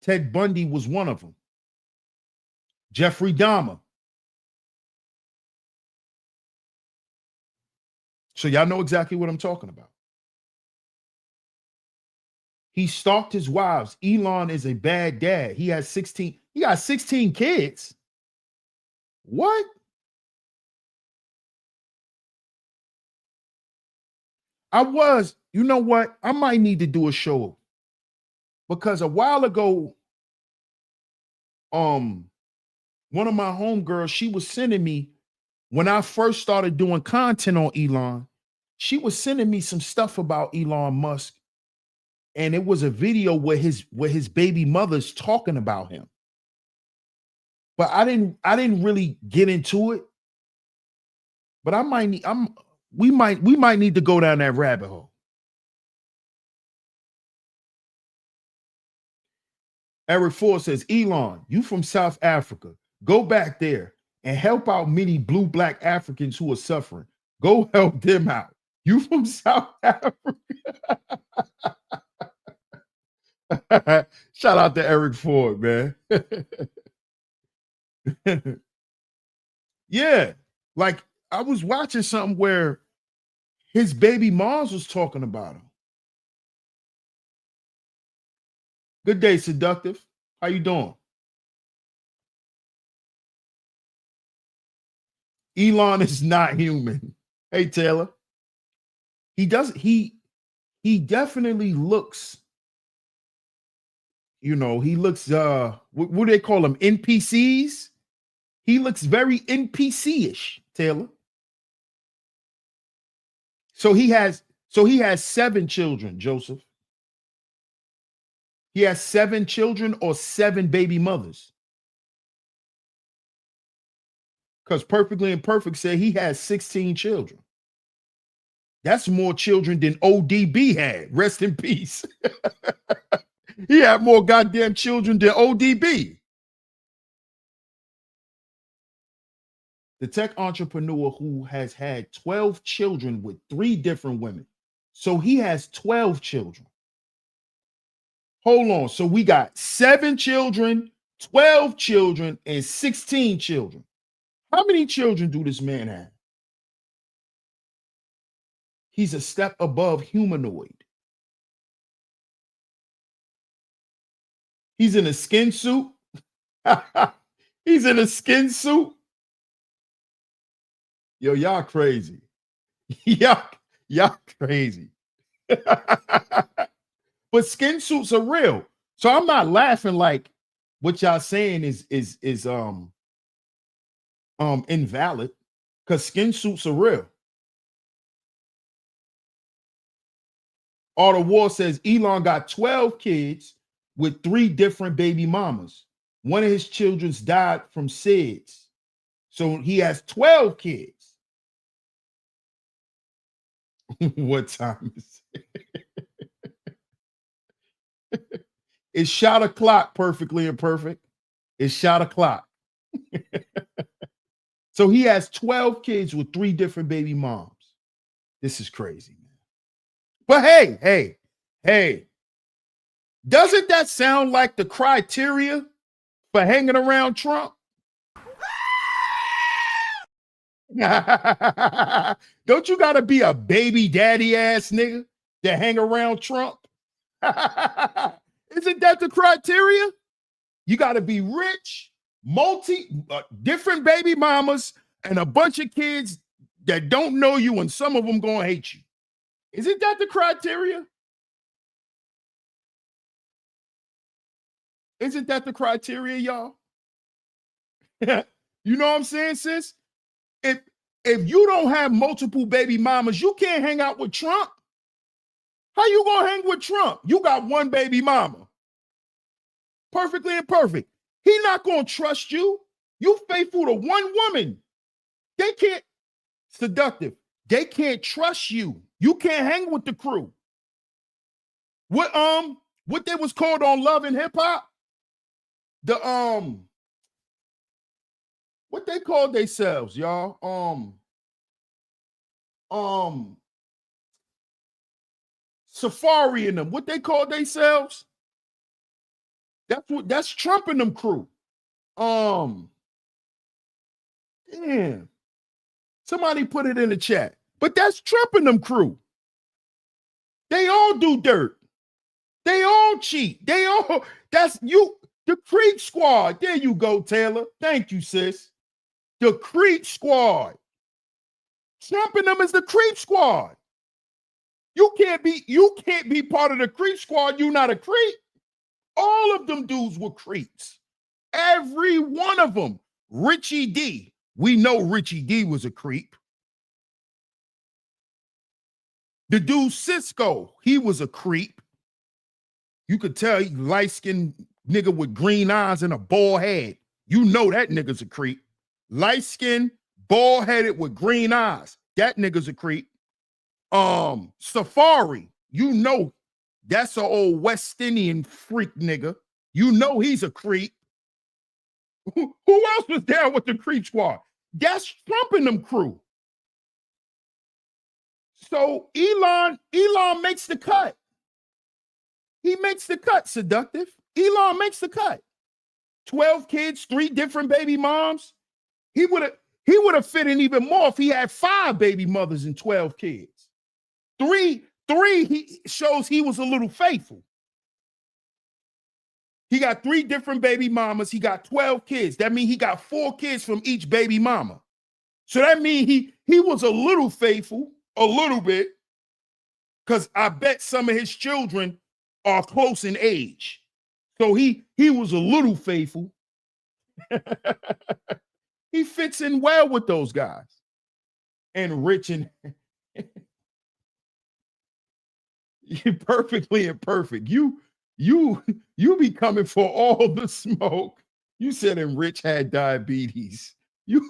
A: Ted Bundy was one of them. Jeffrey Dahmer. So y'all know exactly what I'm talking about. He stalked his wives. Elon is a bad dad. He got 16 kids. What? You know what? I might need to do a show because a while ago, one of my homegirls, she was sending me, when I first started doing content on Elon, she was sending me some stuff about Elon Musk. And it was a video where his baby mother's talking about him. But I didn't really get into it. But we might need to go down that rabbit hole. Eric Ford says, Elon, you from South Africa. Go back there and help out many blue black Africans who are suffering. Go help them out. You from South Africa. Shout out to Eric Ford, man. Yeah. Like I was watching something where his baby moms was talking about him. Good day, Seductive. How you doing? Elon is not human. Hey, Taylor. He definitely looks, he looks what do they call them? NPCs? He looks very NPC-ish, Taylor. So he has 7 children, Joseph. He has 7 children or 7 baby mothers. Because Perfectly Imperfect said he has 16 children. That's more children than ODB had. Rest in peace. He had more goddamn children than ODB. The tech entrepreneur who has had 12 children with 3 different women. So he has 12 children. Hold on. So we got 7 children, 12 children, and 16 children. How many children do this man have? He's a step above humanoid. He's in a skin suit. He's in a skin suit. Yo, y'all crazy. y'all crazy. But skin suits are real. So I'm not laughing like what y'all saying is invalid, because skin suits are real. Art of War says Elon got 12 kids with 3 different baby mamas. One of his children's died from SIDS. So he has 12 kids. What time is it? It's shot o'clock, Perfectly Imperfect. It's shot o'clock. So he has 12 kids with 3 different baby moms. This is crazy, man. But hey, doesn't that sound like the criteria for hanging around Trump? Don't you got to be a baby daddy ass nigga to hang around Trump? Isn't that the criteria? You got to be rich, different baby mamas, and a bunch of kids that don't know you, and some of them gonna hate you. Isn't that the criteria? Isn't that the criteria, y'all? You know what I'm saying, sis? If you don't have multiple baby mamas, you can't hang out with Trump. How you gonna hang with Trump? You got one baby mama. Perfectly Imperfect. He not gonna trust you. You faithful to one woman. They can't, Seductive. They can't trust you. You can't hang with the crew. What they was called on Love and Hip Hop? The what they called themselves, y'all? Safari and them. What they called themselves? That's Trump and them crew. Damn. Somebody put it in the chat. But that's Trump and them crew. They all do dirt. They all cheat. That's you, the Creep Squad. There you go, Taylor. Thank you, sis. The Creep Squad. Trump and them is the Creep Squad. You can't be part of the Creep Squad. You not a creep. All of them dudes were creeps. Every one of them. Richie D. We know Richie D was a creep. The dude Cisco, he was a creep. You could tell he light-skinned nigga with green eyes and a bald head. You know that nigga's a creep. Light-skinned, bald-headed with green eyes. That nigga's a creep. Safari, you know that's an old West Indian freak nigga. You know he's a creep. Who else was there with the Creep Squad? That's Trump and them crew. So Elon makes the cut. He makes the cut, Seductive. Elon makes the cut. 12 kids, 3 different baby moms. He would have fit in even more if he had 5 baby mothers and 12 kids. Three, he shows he was a little faithful. He got 3 different baby mamas. He got 12 kids. That means he got 4 kids from each baby mama. So that means he was a little faithful, a little bit, because I bet some of his children are close in age. So he was a little faithful. He fits in well with those guys. And rich and perfectly imperfect. You be coming for all the smoke. You said and Rich had diabetes. You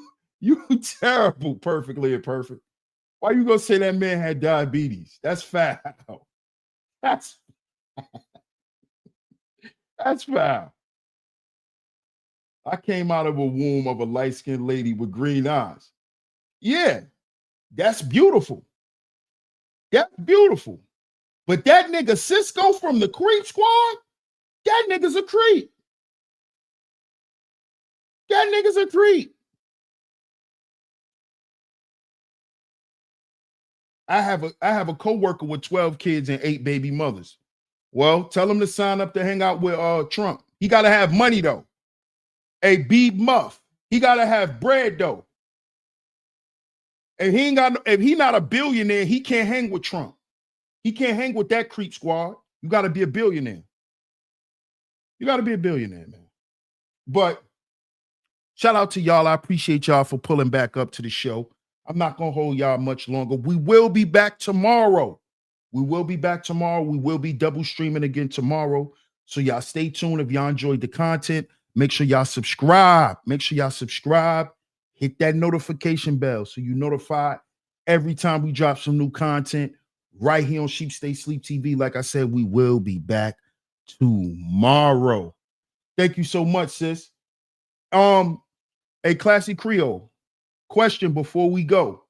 A: terrible, perfectly imperfect. Why you gonna say that man had diabetes? That's foul. That's foul. I came out of a womb of a light-skinned lady with green eyes. Yeah, that's beautiful. That's beautiful. But that nigga Cisco from the Creep Squad, that nigga's a creep. That nigga's a creep. I have a coworker with 12 kids and 8 baby mothers. Well, tell him to sign up to hang out with Trump. He got to have money though. A bead muff. He got to have bread though. And if he not a billionaire, he can't hang with Trump. He can't hang with that creep squad. You got to be a billionaire. You got to be a billionaire, man. But shout out to y'all. I appreciate y'all for pulling back up to the show. I'm not going to hold y'all much longer. We will be back tomorrow. We will be back tomorrow. We will be double streaming again tomorrow. So y'all stay tuned. If y'all enjoyed the content, make sure y'all subscribe. Make sure y'all subscribe. Hit that notification bell so you notified every time we drop some new content right here on Sheep Stay Sleep TV. Like I said, we will be back tomorrow. Thank you so much, sis. A Classy Creole. Question before we go.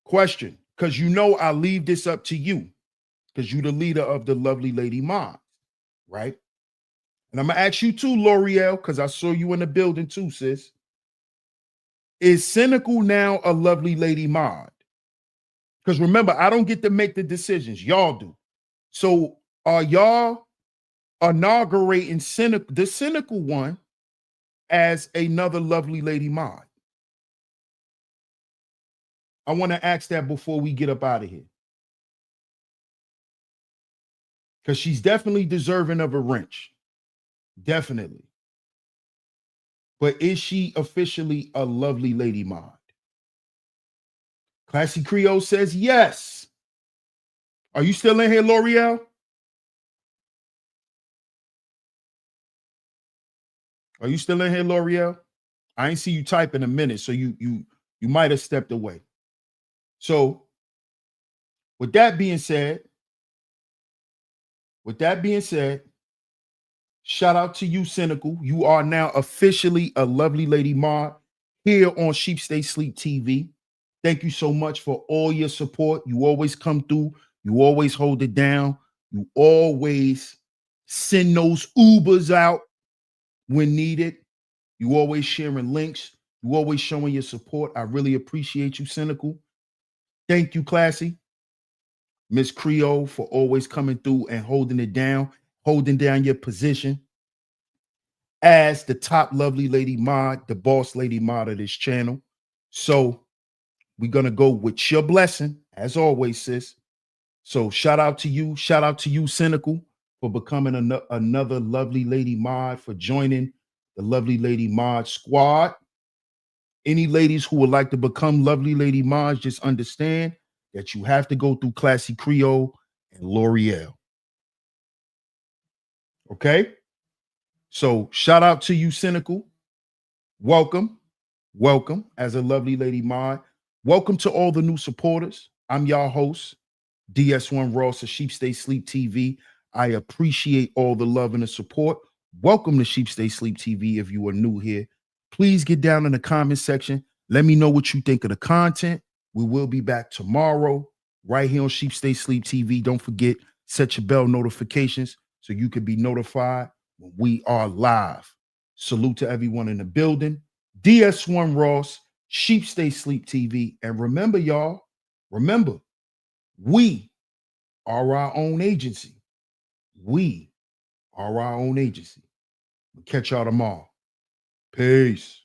A: Question, because you know I leave this up to you, because you're the leader of the lovely lady mods, right? And I'm going to ask you too, L'Oreal, because I saw you in the building too, sis. Is Cynical now a lovely lady mod? Because remember, I don't get to make the decisions. Y'all do. So are y'all inaugurating the Cynical one as another lovely lady mod? I want to ask that before we get up out of here. Because she's definitely deserving of a wrench. Definitely. But is she officially a lovely lady mod? Classy Creole says yes. Are you still in here, L'Oreal? Are you still in here, L'Oreal? I ain't see you type in a minute, so you might have stepped away. So with that being said, shout out to you, Cynical. You are now officially a lovely lady mod here on Sheep Stay Sleep TV. Thank you so much for all your support. You always come through. You always hold it down. You always send those Ubers out when needed. You always sharing links. You always showing your support. I really appreciate you, Cynical. Thank you, Classy. Miss Creole, for always coming through and holding it down, holding down your position as the top lovely lady mod, the boss lady mod of this channel. So we're going to go with your blessing, as always, sis. So shout out to you. Shout out to you, Cynical, for becoming another lovely lady mod, for joining the lovely lady mod squad. Any ladies who would like to become lovely lady mods, just understand that you have to go through Classy Creole and L'Oreal. Okay? So shout out to you, Cynical. Welcome. Welcome as a lovely lady mod. Welcome to all the new supporters. I'm your host, DS1 Ross of Sheep Stay Sleep TV. I appreciate all the love and the support. Welcome to Sheep Stay Sleep TV. If you are new here, please get down in the comment section. Let me know what you think of the content. We will be back tomorrow right here on Sheep Stay Sleep TV. Don't forget, Set your bell notifications so you can be notified when we are live. Salute to everyone in the building. DS1 Ross, Sheep Stay Sleep TV. And remember, y'all, remember, we are our own agency. We are our own agency. We'll catch y'all tomorrow. Peace.